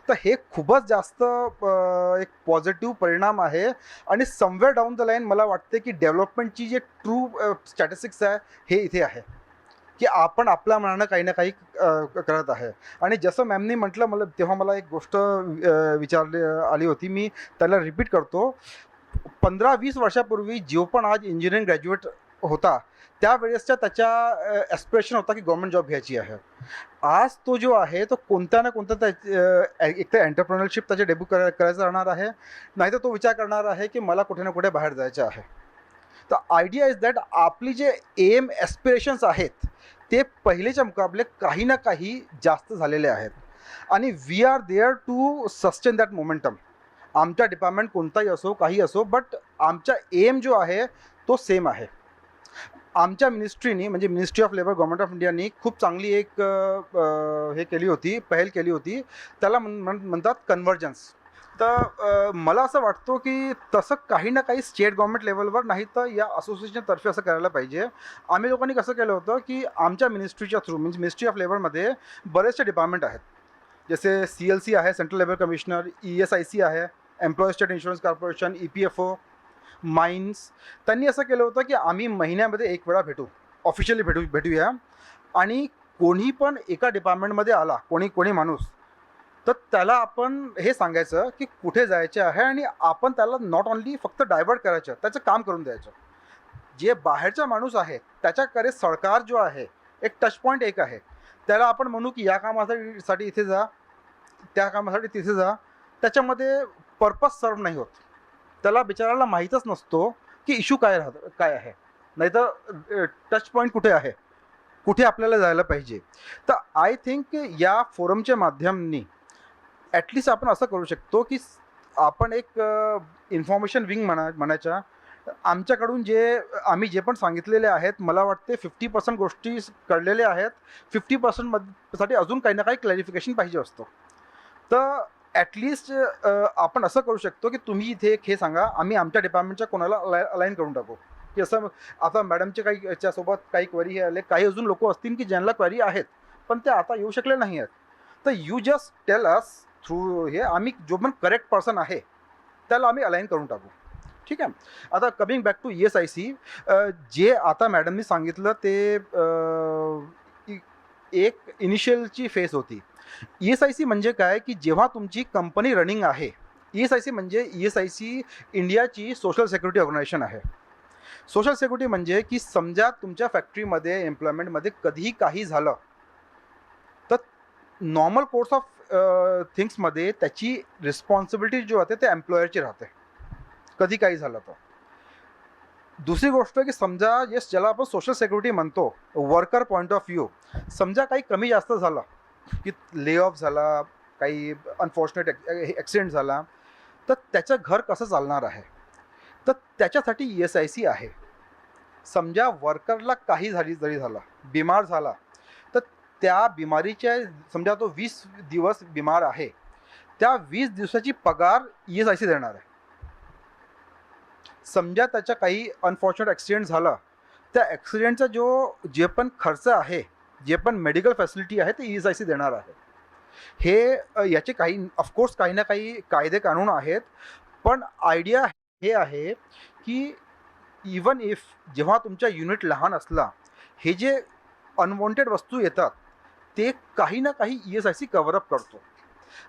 तर हे खूपच जास्त एक पॉझिटिव्ह परिणाम आहे आणि समवेअर डाऊन द लाईन मला वाटते की डेव्हलपमेंटची जे ट्रू स्टॅटिस्टिक्स आहे हे इथे आहे की आपण आपल्या मनानं काही ना काही करत आहे. आणि जसं मॅमनी म्हटलं मला तेव्हा मला एक गोष्ट विचारली आली होती, मी त्याला रिपीट करतो. 15-20 वर्षापूर्वी जो पण आज इंजिनिअरिंग ग्रॅज्युएट होता त्यावेळेसच्या त्याच्या ॲस्पिरेशन होता की गव्हर्नमेंट जॉब घ्यायची आहे. आज तो जो आहे तो कोणत्या ना कोणत्या एक तर एंटरप्रेन्योरशिप त्याचे डेब्यू करायचं राहणार आहे, नाहीतर तो विचार करणार आहे की मला कुठे ना कुठे बाहेर जायचं आहे. तर आयडिया इज दॅट आपली जे एम ॲस्पिरेशन्स आहेत ते पहिलेच्या मुकाबले काही ना काही जास्त झालेले आहेत आणि we are there to sustain that momentum. आमच्या डिपार्टमेंट कोणताही असो काही असो, बट आमचा एम जो आहे तो सेम आहे. आमच्या मिनिस्ट्रीनी म्हणजे ministry of labour government of इंडियानी खूप चांगली एक हे केली होती, पहल केली होती, त्याला म्हणतात कन्व्हर्जन्स. तर मला असं वाटतं की तसं काही ना काही स्टेट गव्हर्नमेंट लेवलवर नाही तर या असोसिएशनतर्फे असं करायला पाहिजे. आम्ही लोकांनी कसं केलं होतं की आमच्या मिनिस्ट्रीच्या थ्रू म्हणजे मिनिस्ट्री ऑफ लेबरमध्ये बरेचसे डिपार्टमेंट आहेत, जसे CLC आहे, सेंट्रल लेबर कमिशनर, ESIC आहे, employee state insurance corporation, EPFO, mines. त्यांनी असं केलं होतं की आम्ही महिन्यामध्ये एक वेळा ऑफिशियली भेटूया आणि कोणी पण एका डिपार्टमेंटमध्ये आला कोणी माणूस, तर त्याला आपण हे सांगायचं की कुठे जायचे आहे आणि आपण त्याला नॉट ओन्ली फक्त डायव्हर्ट करायचं, त्याचं काम करून द्यायचं. जे बाहेरचा माणूस आहे त्याच्याकडे सरकार जो आहे एक टच पॉईंट एक आहे, त्याला आपण म्हणू की या कामासाठी इथे जा, त्या कामासाठी तिथे जा, त्याच्यामध्ये पर्पज सर्व नाही होत. त्याला बिचाराला माहीतच नसतो की इश्यू काय आहे, नाहीतर टच पॉईंट कुठे आहे, कुठे आपल्याला जायला पाहिजे. तर आय थिंक या फोरमच्या माध्यमांनी ॲटलिस्ट आपण असं करू शकतो की आपण एक इन्फॉर्मेशन विंग म्हणायच्या. आमच्याकडून आम्ही जे पण सांगितलेले आहेत मला वाटते 50% गोष्टी कळलेल्या आहेत, 50% साठी अजून काही ना काही क्लॅरिफिकेशन पाहिजे असतं. तर ॲटलिस्ट आपण असं करू शकतो की तुम्ही इथे एक हे सांगा, आम्ही आमच्या डिपार्टमेंटच्या कोणाला अलाईन करून टाकू की असं. आता मॅडमचे काही याच्यासोबत काही क्वेरी हे आले, काही अजून लोक असतील की ज्यांना क्वेरी आहेत पण ते आता येऊ शकले नाही आहेत, तर you just tell us through हे, आम्ही जो पण करेक्ट पर्सन आहे त्याला आम्ही अलाईन करून टाकू. ठीक आहे. आता कमिंग बॅक टू ESIC, जे आता मॅडमनी सांगितलं ते एक इनिशियलची फेज होती. ESIC म्हणजे काय की जेव्हा तुमची कंपनी रनिंग आहे, ESIC म्हणजे ESIC इंडियाची सोशल सिक्युरिटी ऑर्गनायझेशन आहे. सोशल सिक्युरिटी म्हणजे की समजा तुमच्या फॅक्टरीमध्ये एम्प्लॉयमेंटमध्ये कधीही काही झालं तर नॉर्मल कोर्स ऑफ थिंग्समध्ये त्याची रिस्पॉन्सिबिलिटी जी होते ते एम्प्लॉयरची राहते कधी काही झालं तर. दुसरी गोष्ट की समजा ज्याला आपण सोशल सिक्युरिटी म्हणतो वर्कर पॉईंट ऑफ व्ह्यू, समजा काही कमी जास्त झालं की ले ऑफ झाला, काही अनफॉर्च्युनेट ॲक्सिडेंट झाला, तर त्याचं घर कसं चालणार आहे, तर त्याच्यासाठी ESIC आहे. समजा वर्करला काही जरी झाला, बिमार झाला, तर त्या बिमारीच्या समजा तो 20 दिवस बिमार आहे, त्या 20 दिवसाची पगार ESIC देणार आहे. समजा त्याचा काही अनफॉर्च्युनेट ॲक्सिडेंट झाला, त्या ॲक्सिडेंटचा जे पण खर्च आहे, जे पण मेडिकल फॅसिलिटी आहे, ते ESIC देणार आहे. हे याचे काही ऑफकोर्स काही ना काही कायदे कानून आहेत, पण आयडिया हे आहे की इवन इफ जेव्हा तुमच्या युनिट लहान असला, हे जे अनवॉन्टेड वस्तू येतात ते काही ना काही ESIC कव्हरअप करतो.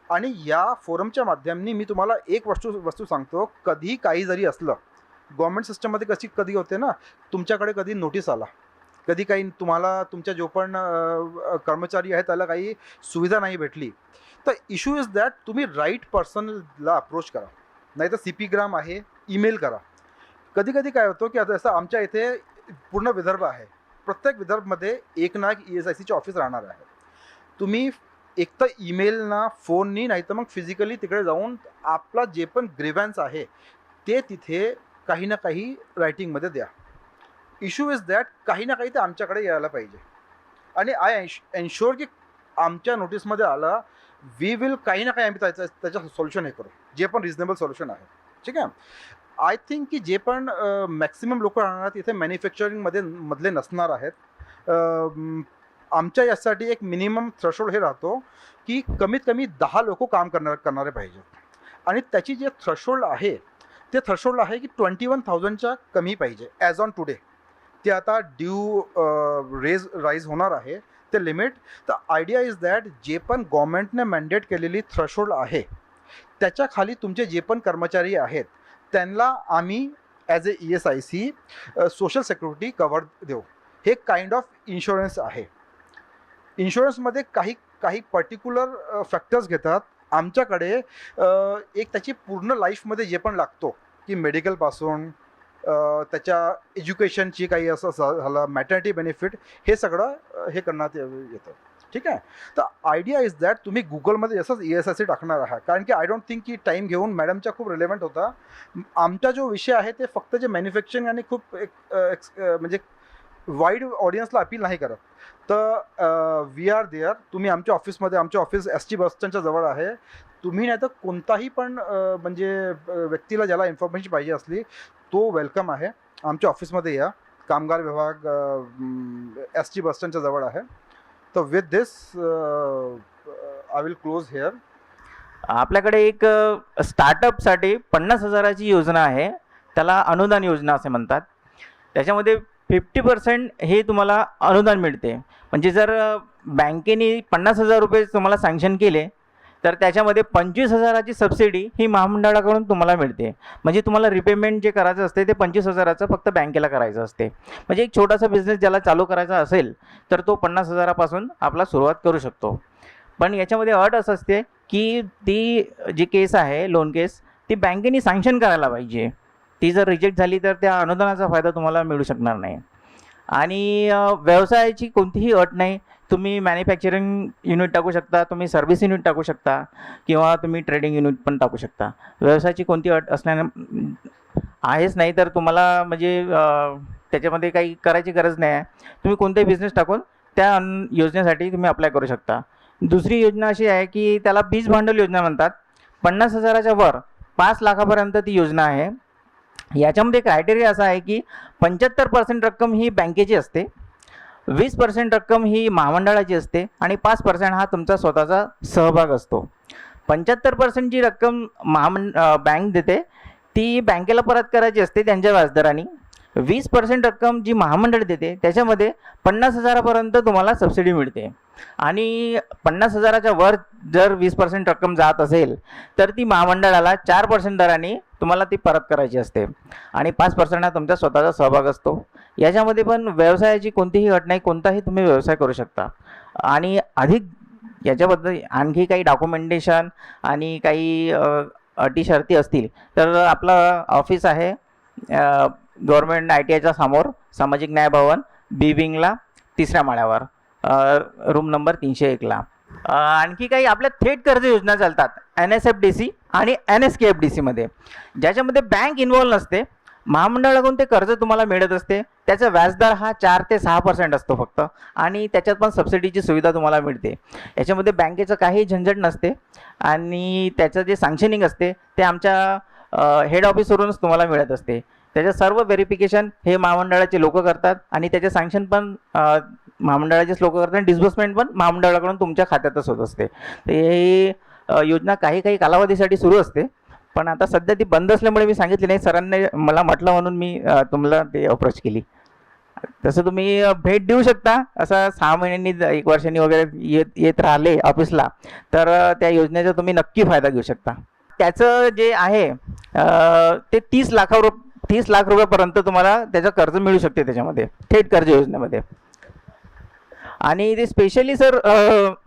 आणि या फोरमच्या माध्यमाने मी तुम्हाला एक वस्तू सांगतो, कधी काही जरी असलं, गव्हर्मेंट सिस्टममध्ये कधी होते ना, तुमच्याकडे कधी नोटीस आला, कधी काही तुम्हाला तुमच्या जो पण कर्मचारी आहे त्याला काही सुविधा नाही भेटली, तर इश्यू इज दॅट तुम्ही राईट पर्सनला अप्रोच करा, नाही तर CP ग्राम आहे, ईमेल करा. कधी कधी काय होतं की आता असं आमच्या इथे पूर्ण विदर्भ आहे, प्रत्येक विदर्भमध्ये एक ना एक ESICचे ऑफिस राहणार आहे. तुम्ही एक तर ईमेल ना, फोननी, नाही तर मग फिजिकली तिकडे जाऊन आपला जे पण ग्रीव्हन्स आहे ते तिथे काही ना काही रायटिंगमध्ये द्या. इश्यू इज दॅट काही ना काही ते आमच्याकडे यायला पाहिजे. आणि आय एन्श्युअर की आमच्या नोटीसमध्ये आला, वी विल काही ना काही आम्ही त्याचं सोल्युशन हे करू, जे पण रिजनेबल सोल्युशन आहे. ठीक आहे. आय थिंक की जे पण मॅक्सिमम लोक राहणार तिथे मॅन्युफॅक्चरिंगमधले नसणार आहेत. आमच्या यासाठी एक मिनिमम थ्रेशोल्ड हे राहतो की कमीत कमी 10 लोक काम करणारे पाहिजेत. आणि त्याची जे थ्रेशोल्ड आहे ते थ्रेशोल्ड आहे की 21,000च्या कमी पाहिजे ॲज ऑन टुडे. ते आता राईज होणार आहे ते लिमिट. तर आयडिया इज दॅट जे पण गव्हर्नमेंटने मॅन्डेट केलेली थ्रेशोल्ड आहे त्याच्या खाली तुमचे जे पण कर्मचारी आहेत त्यांना आम्ही ॲज ए ESIC सोशल सिक्युरिटी कव्हर देऊ. हे काइंड ऑफ इन्शुरन्स आहे. इन्शुरन्समध्ये काही पर्टिक्युलर फॅक्टर्स घेतात. आमच्याकडे एक त्याची पूर्ण लाईफमध्ये जे पण लागतो की मेडिकलपासून त्याच्या एज्युकेशनची काही असं झालं, मॅटर्निटी बेनिफिट, हे सगळं हे करण्यात येतं. ठीक आहे. तर आयडिया इज दॅट तुम्ही गुगलमध्ये जसंच ESIC टाकणार आहात, कारण की आय डोंट थिंक की टाईम घेऊन मॅडमचा खूप रिलेव्हंट होता. आमचा जो विषय आहे ते फक्त जे मॅन्युफॅक्चरिंग आणि खूप म्हणजे वाईड ऑडियन्सला अपील नाही करत. तर वी आर देअर. तुम्ही आमच्या ऑफिसमध्ये, आमच्या ऑफिस ST बस स्टँडच्या जवळ आहे. तुम्ही नाही तर कोणताही पण म्हणजे व्यक्तीला ज्याला इन्फॉर्मेशन पाहिजे असली तो वेलकम आहे. आमच्या ऑफिसमध्ये या. कामगार विभाग ST बस स्टँडच्या जवळ आहे. तर with this I will close hair. आपल्याकडे एक स्टार्टअपसाठी 50,000ची योजना आहे, त्याला अनुदान योजना असे म्हणतात. त्याच्यामध्ये 50% हे तुम्हाला अनुदान मिळते. म्हणजे जर बँकेने 50,000 रुपये तुम्हाला सँक्शन केले तर त्याच्यामध्ये 25,000ची सबसिडी ही महामंडळाकडून तुम्हाला मिळते. म्हणजे तुम्हाला रिपेमेंट जे करायचं असते ते 25,000चं फक्त बँकेला करायचं असते. म्हणजे एक छोटासा बिझनेस ज्याला चालू करायचा असेल तर तो 50,000पासून आपला सुरुवात करू शकतो. पण याच्यामध्ये अट असं असते की ती जी केस आहे, लोन केस, ती बँकेने सँक्शन करायला पाहिजे. ती जर रिजेक्ट झाली तर त्या अनुदानाचा फायदा तुम्हाला मिळू शकणार नाही. आणि व्यवसायाची कोणतीही अट नाही. तुम्ही मॅन्युफॅक्चरिंग युनिट टाकू शकता, तुम्ही सर्व्हिस युनिट टाकू शकता, किंवा तुम्ही ट्रेडिंग युनिट पण टाकू शकता. व्यवसायाची कोणती अट असण्यानं आहेच नाही, तर तुम्हाला म्हणजे त्याच्यामध्ये काही करायची गरज नाही आहे. तुम्ही कोणताही बिझनेस टाकून त्या योजनेसाठी तुम्ही अप्लाय करू शकता. दुसरी योजना अशी आहे की त्याला बीज भांडवल योजना म्हणतात. 50,000च्या वर 5 लाखापर्यंत ती योजना आहे. याच्यामध्ये क्रायटेरिया असा आहे की 75% रक्कम ही बँकेची असते, 20% रक्कम ही महामंडळाची असते, आणि 5% हा तुमचा स्वतःचा सहभाग असतो. 75% जी रक्कम बँक देते ती बँकेला परत करायची असते त्यांच्या व्याजदराने. 20% रक्कम जी महामंडळ देते त्याच्यामध्ये 50,000पर्यंत तुम्हाला सबसिडी मिळते. आणि 50,000च्या वर जर 20% रक्कम जात असेल तर ती महामंडळाला 4% दराने तुम्हाला ती परत करायची असते आणि 5% हा तुमचा स्वतःचा सहभाग असतो. याच्यामध्ये पण व्यवसायाची कोणतीही अट नाही, कोणताही तुम्ही व्यवसाय करू शकता. आणि अधिक याच्याबद्दल आणखी काही डॉक्युमेंटेशन आणि काही अटी शर्ती असतील तर आपलं ऑफिस आहे गव्हर्नमेंट ITIच्या समोर, सामाजिक न्याय भवन, बी विंगला 3ऱ्या माळ्यावर, रूम नंबर 301ला. आणखी काही आपल्या थेट कर्ज योजना चालतात NSFDC आणि NSKFDCमध्ये, ज्याच्यामध्ये बँक इन्व्हॉल्व नसते. महामंडळाकडून ते कर्ज तुम्हाला मिळत असते. त्याचा व्याजदर हा 4 ते 6% असतो फक्त, आणि त्याच्यात पण सबसिडीची सुविधा तुम्हाला मिळते. याच्यामध्ये बँकेचं काही झंझट नसते आणि त्याचं जे सँक्शनिंग असते ते आमच्या हेड ऑफिसवरूनच तुम्हाला मिळत असते. त्याचं सर्व व्हेरिफिकेशन हे महामंडळाचे लोक करतात आणि त्याचे सँक्शन पण महामंडळाचेच लोक करतात आणि डिस्बर्समेंट पण महामंडळाकडून तुमच्या खात्यातच होत असते. तर ही योजना काही कालावधीसाठी सुरू असते, पण आता सध्या ती बंद असल्यामुळे मी सांगितली नाही. सरांनी मला म्हटलं म्हणून मी तुम्हाला ते अप्रोच केली. तसं तुम्ही भेट देऊ शकता. असं 6 महिन्यांनी 1 वर्षांनी वगैरे येत राहिले ऑफिसला तर त्या योजनेचा तुम्ही नक्की फायदा घेऊ शकता. त्याचं जे आहे ते 30 लाख रुपयापर्यंत तुम्हाला त्याचं कर्ज मिळू शकते त्याच्यामध्ये, थेट कर्ज योजनेमध्ये. आणि ते स्पेशली सर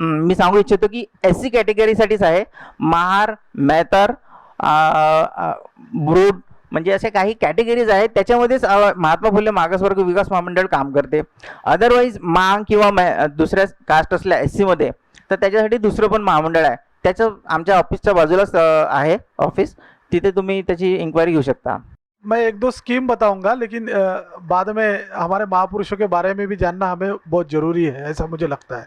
मी सांगू इच्छितो की SC कॅटेगरीसाठीच आहे. महार, मेहतर, ब्रूड म्हणजे असे काही कॅटेगरीज आहेत, त्याच्यामध्येच महात्मा फुले मागासवर्ग विकास महामंडळ काम करते. अदरवाईज मांग किंवा दुसऱ्या कास्ट असल्या SCमध्ये तर त्याच्यासाठी दुसरं पण महामंडळ आहे. त्याचं आमच्या ऑफिसच्या बाजूलाच आहे ऑफिस, तिथे तुम्ही त्याची इन्क्वायरी घेऊ शकता. मैं 1-2 स्कीम बताऊंगा, लेकिन बाद में हमारे महापुरुषों के बारे में भी जानना हमें बहुत ज़रूरी है, ऐसा मुझे लगता है,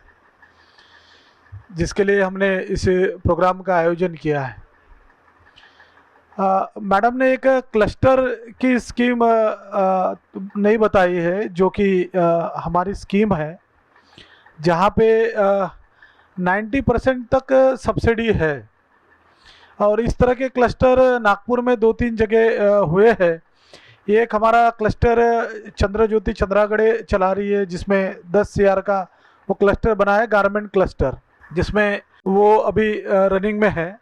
जिसके लिए हमने इस प्रोग्राम का आयोजन किया है. मैडम ने एक क्लस्टर की स्कीम नहीं बताई है, जो कि हमारी स्कीम है जहाँ पे 90% तक सब्सिडी है. और इस तरह के क्लस्टर नागपुर में 2-3 जगह हुए हैं. एक हमारा क्लस्टर चंद्रज्योति चंद्रागढ़े चला रही है, जिसमें 10 CR का वो क्लस्टर बना है, गारमेंट क्लस्टर, जिसमें वो अभी रनिंग में है.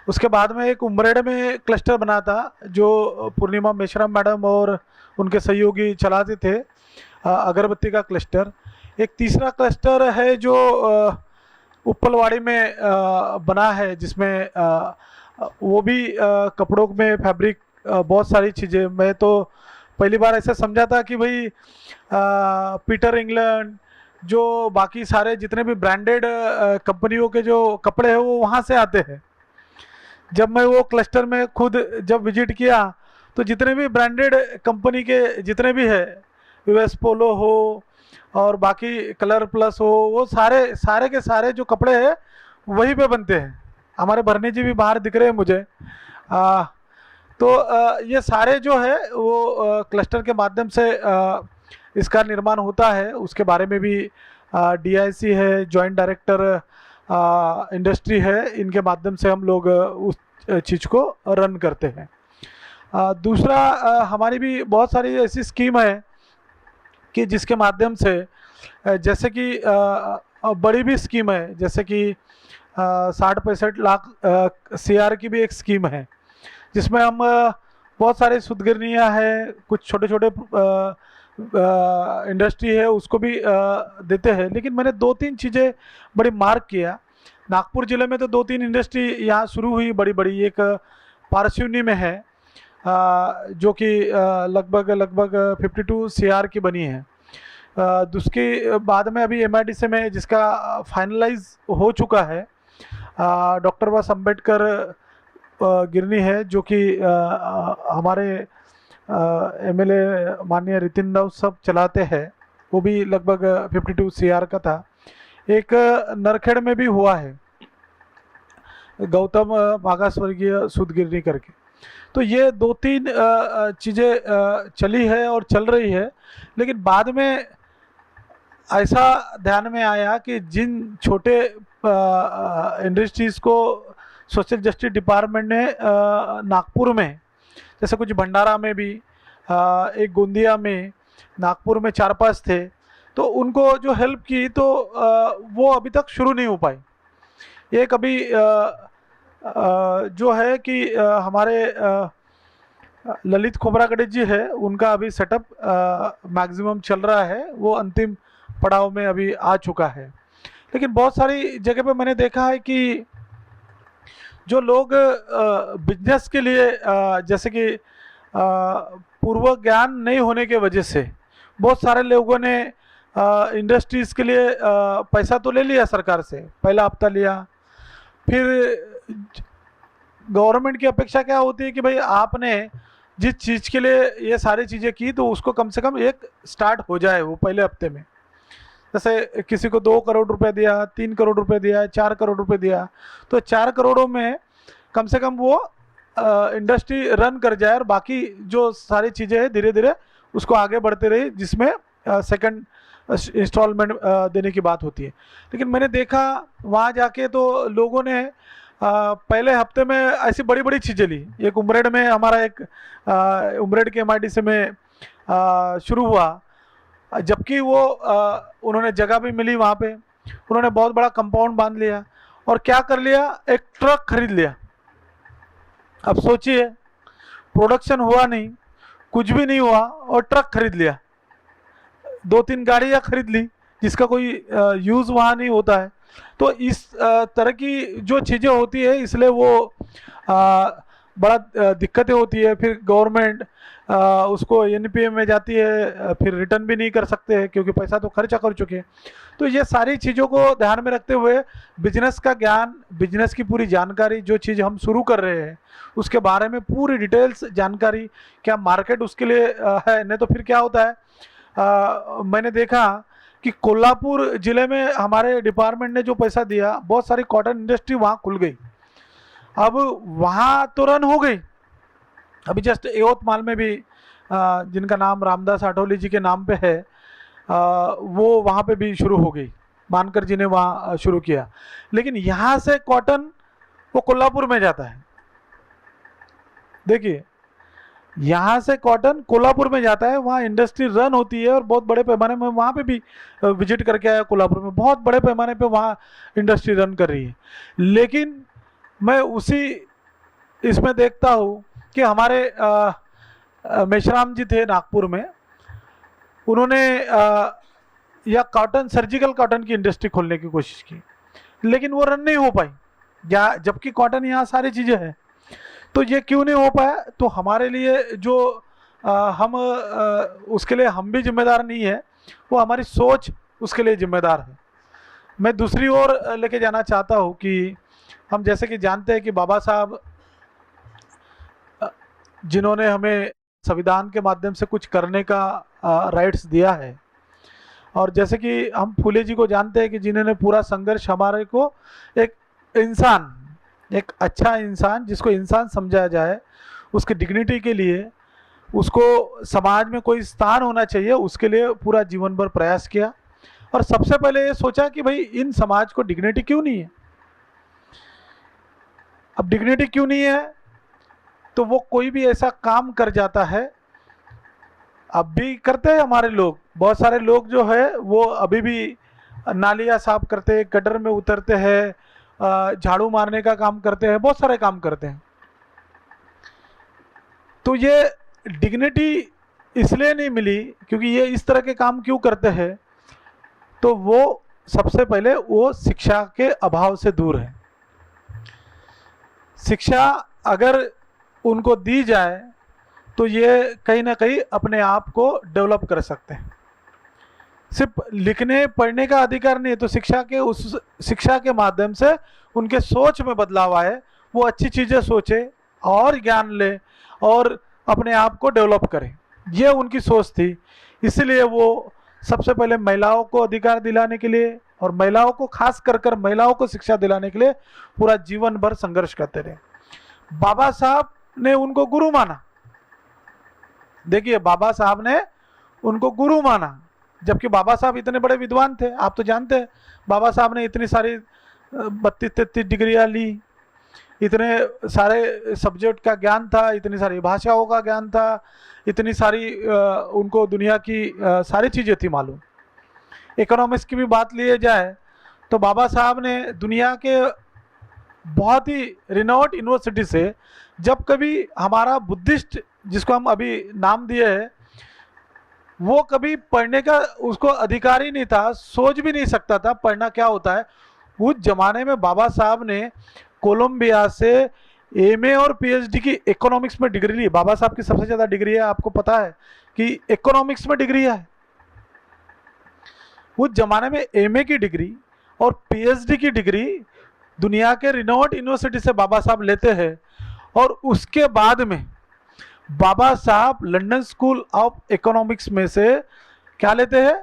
उसके बाद में एक उमरेड में क्लस्टर बना था, जो पूर्णिमा मेश्राम मैडम और उनके सहयोगी चलाते थे, अगरबत्ती का क्लस्टर. एक तीसरा क्लस्टर है जो उपलवाड़ी में बना है, जिसमें वो भी कपड़ों में फैब्रिक बहुत सारी चीज़ें. मैं तो पहली बार ऐसा समझा था कि भाई पीटर इंग्लैंड, जो बाकी सारे जितने भी ब्रांडेड कंपनियों के जो कपड़े हैं वो वहाँ से आते हैं. जब मैं वो क्लस्टर में खुद जब विजिट किया तो जितने भी ब्रांडेड कंपनी के जितने भी है, US पोलो हो और बाकी कलर प्लस हो, वो सारे के सारे जो कपड़े हैं वहीं पे बनते हैं. हमारे भरनी जी भी बाहर दिख रहे हैं मुझे. तो ये सारे जो है वो क्लस्टर के माध्यम से इसका निर्माण होता है. उसके बारे में भी DIC है, जॉइंट डायरेक्टर इंडस्ट्री है, इनके माध्यम से हम लोग उस चीज़ को रन करते हैं. दूसरा हमारी भी बहुत सारी ऐसी स्कीम है कि जिसके माध्यम से जैसे कि बड़ी भी स्कीम है, जैसे कि 60-65 लाख CR की भी एक स्कीम है, जिसमें हम बहुत सारे सुदगिरनियाँ हैं, कुछ छोटे छोटे इंडस्ट्री है उसको भी देते हैं. लेकिन मैंने 2-3 चीज़ें बड़ी मार्क किया. नागपुर ज़िले में तो 2-3 इंडस्ट्री यहाँ शुरू हुई बड़ी बड़ी. एक पारस्यूनी में है जो कि लगभग 52 CR की बनी है. उसके बाद में अभी MIDC में जिसका फाइनलाइज हो चुका है डॉक्टर बाबा अम्बेडकर गिरनी है, जो कि हमारे MLA माननीय रितिन राव सब चलाते हैं. वो भी लगभग 52 CR का था. एक नरखेड़ में भी हुआ है, गौतम मागासवर्गीय सूदगिरनी करके. तो ये 2-3 चीज़ें चली है और चल रही है. लेकिन बाद में ऐसा ध्यान में आया कि जिन छोटे इंडस्ट्रीज़ को सोशल जस्टिस डिपार्टमेंट ने नागपुर में, जैसे कुछ भंडारा में भी एक गोंदिया में, नागपुर में 4-5 थे, तो उनको जो हेल्प की तो वो अभी तक शुरू नहीं हो पाई। एक अभी जो है कि हमारे ललित खोबरागड़े जी है, उनका अभी सेटअप मैक्सिमम चल रहा है, वो अंतिम पड़ाव में अभी आ चुका है। लेकिन बहुत सारी जगह पे मैंने देखा है कि जो लोग बिजनेस के लिए जैसे कि पूर्व ज्ञान नहीं होने के वजह से बहुत सारे लोगों ने इंडस्ट्रीज़ के लिए पैसा तो ले लिया सरकार से, पहला हफ्ता लिया, फिर गवर्नमेंट की अपेक्षा क्या होती है कि भाई आपने जिस चीज़ के लिए ये सारी चीज़ें की तो उसको कम से कम एक स्टार्ट हो जाए वो पहले हफ्ते में। जैसे किसी को 2 करोड़ रुपए दिया, 3 करोड़ रुपए दिया, 4 करोड़ रुपए दिया, तो 4 करोड़ों में कम से कम वो इंडस्ट्री रन कर जाए और बाकी जो सारी चीज़ें हैं धीरे धीरे उसको आगे बढ़ते रही, जिसमें सेकंड इंस्टॉलमेंट देने की बात होती है। लेकिन मैंने देखा वहाँ जाके तो लोगों ने पहले हफ्ते में ऐसी बड़ी बड़ी चीज़ें ली। एक उमरेड में हमारा एक उमरेड के MIDC में शुरू हुआ, जबकि वो उन्होंने जगह भी मिली वहाँ पे, उन्होंने बहुत बड़ा कंपाउंड बांध लिया और क्या कर लिया, एक ट्रक खरीद लिया। अब सोचिए, प्रोडक्शन हुआ नहीं, कुछ भी नहीं हुआ और ट्रक खरीद लिया, 2-3 गाड़ियाँ खरीद ली जिसका कोई यूज़ वहाँ नहीं होता है। तो इस तरह की जो चीज़ें होती है इसलिए वो बड़ा दिक्कतें होती है। फिर गवर्नमेंट उसको NPA में जाती है, फिर रिटर्न भी नहीं कर सकते हैं क्योंकि पैसा तो खर्चा कर चुके हैं। तो ये सारी चीज़ों को ध्यान में रखते हुए बिजनेस का ज्ञान, बिजनेस की पूरी जानकारी, जो चीज़ हम शुरू कर रहे हैं उसके बारे में पूरी डिटेल्स जानकारी, क्या मार्केट उसके लिए है, नहीं तो फिर क्या होता है। मैंने देखा कि कोल्हापुर ज़िले में हमारे डिपार्टमेंट ने जो पैसा दिया, बहुत सारी कॉटन इंडस्ट्री वहाँ खुल गई। अब वहाँ तो रन हो गई, अभी जस्ट यवतमाल में भी जिनका नाम रामदास आठवले जी के नाम पे है, वो वहाँ पे भी शुरू हो गई, मानकर जी ने वहाँ शुरू किया। लेकिन यहाँ से कॉटन वो कोल्हापुर में जाता है। देखिए, यहाँ से कॉटन कोल्हापुर में जाता है, वहाँ इंडस्ट्री रन होती है और बहुत बड़े पैमाने में, वहाँ पे भी विजिट करके आया कोल्हापुर में, बहुत बड़े पैमाने पे वहाँ इंडस्ट्री रन कर रही है। लेकिन मैं उसी इसमें देखता हूँ कि हमारे मेश्राम जी थे नागपुर में, उन्होंने या कॉटन, सर्जिकल कॉटन की इंडस्ट्री खोलने की कोशिश की, लेकिन वो रन नहीं हो पाई, जबकि कॉटन यहाँ सारी चीज़ें हैं। तो ये क्यों नहीं हो पाया? तो हमारे लिए जो हम उसके लिए हम भी जिम्मेदार नहीं है, वो हमारी सोच उसके लिए जिम्मेदार है। मैं दूसरी ओर लेके जाना चाहता हूँ कि हम जैसे कि जानते हैं कि बाबा साहब जिन्होंने हमें संविधान के माध्यम से कुछ करने का राइट्स दिया है, और जैसे कि हम फूले जी को जानते हैं कि जिन्होंने पूरा संघर्ष हमारे को एक इंसान, एक अच्छा इंसान जिसको इंसान समझा जाए, उसकी डिग्निटी के लिए, उसको समाज में कोई स्थान होना चाहिए, उसके लिए पूरा जीवन भर प्रयास किया। और सबसे पहले ये सोचा कि भाई इन समाज को डिग्निटी क्यों नहीं है। अब डिग्निटी क्यों नहीं है, तो वो कोई भी ऐसा काम कर जाता है, अब भी करते हैं हमारे लोग, बहुत सारे लोग जो है वो अभी भी नालियाँ साफ करते हैं, गटर में उतरते हैं, झाड़ू मारने का काम करते हैं, बहुत सारे काम करते हैं। तो ये डिग्निटी इसलिए नहीं मिली क्योंकि ये इस तरह के काम क्यों करते हैं, तो वो सबसे पहले वो शिक्षा के अभाव से दूर है। शिक्षा अगर उनको दी जाए तो ये कहीं ना कहीं अपने आप को डेवलप कर सकते हैं। सिर्फ लिखने पढ़ने का अधिकार नहीं है, तो शिक्षा के उस शिक्षा के माध्यम से उनके सोच में बदलाव आए, वो अच्छी चीज़ें सोचे और ज्ञान ले और अपने आप को डेवलप करें, ये उनकी सोच थी। इसलिए वो सबसे पहले महिलाओं को अधिकार दिलाने के लिए और महिलाओं को खास कर महिलाओं को शिक्षा दिलाने के लिए पूरा जीवन भर संघर्ष करते रहे। बाबा साहब ने उनको गुरु माना। देखिए, बाबा साहब ने उनको गुरु माना, जबकि बाबा साहब इतने बड़े विद्वान थे। आप तो जानते हैं बाबा साहब ने इतनी सारी 32-33 डिग्रियाँ ली, इतने सारे सब्जेक्ट का ज्ञान था, इतनी सारी भाषाओं का ज्ञान था, इतनी सारी उनको दुनिया की सारी चीज़ें थी मालूम। इकोनॉमिक्स की भी बात लिए जाए तो बाबा साहब ने दुनिया के बहुत ही रिनोट यूनिवर्सिटी से, जब कभी हमारा बुद्धिस्ट जिसको हम अभी नाम दिए है, वो कभी पढ़ने का उसको अधिकार ही नहीं था, सोच भी नहीं सकता था पढ़ना क्या होता है। उस जमाने में बाबा साहब ने कोलंबिया से एमए और पीएचडी की इकोनॉमिक्स में डिग्री ली। बाबा साहब की सबसे ज़्यादा डिग्री है, आपको पता है कि इकोनॉमिक्स में डिग्री है। उस जमाने में एमए की डिग्री और पीएचडी की डिग्री दुनिया के रिनोट यूनिवर्सिटी से बाबा साहब लेते हैं। और उसके बाद में बाबा साहब लंदन स्कूल ऑफ इकोनॉमिक्स में से क्या लेते हैं,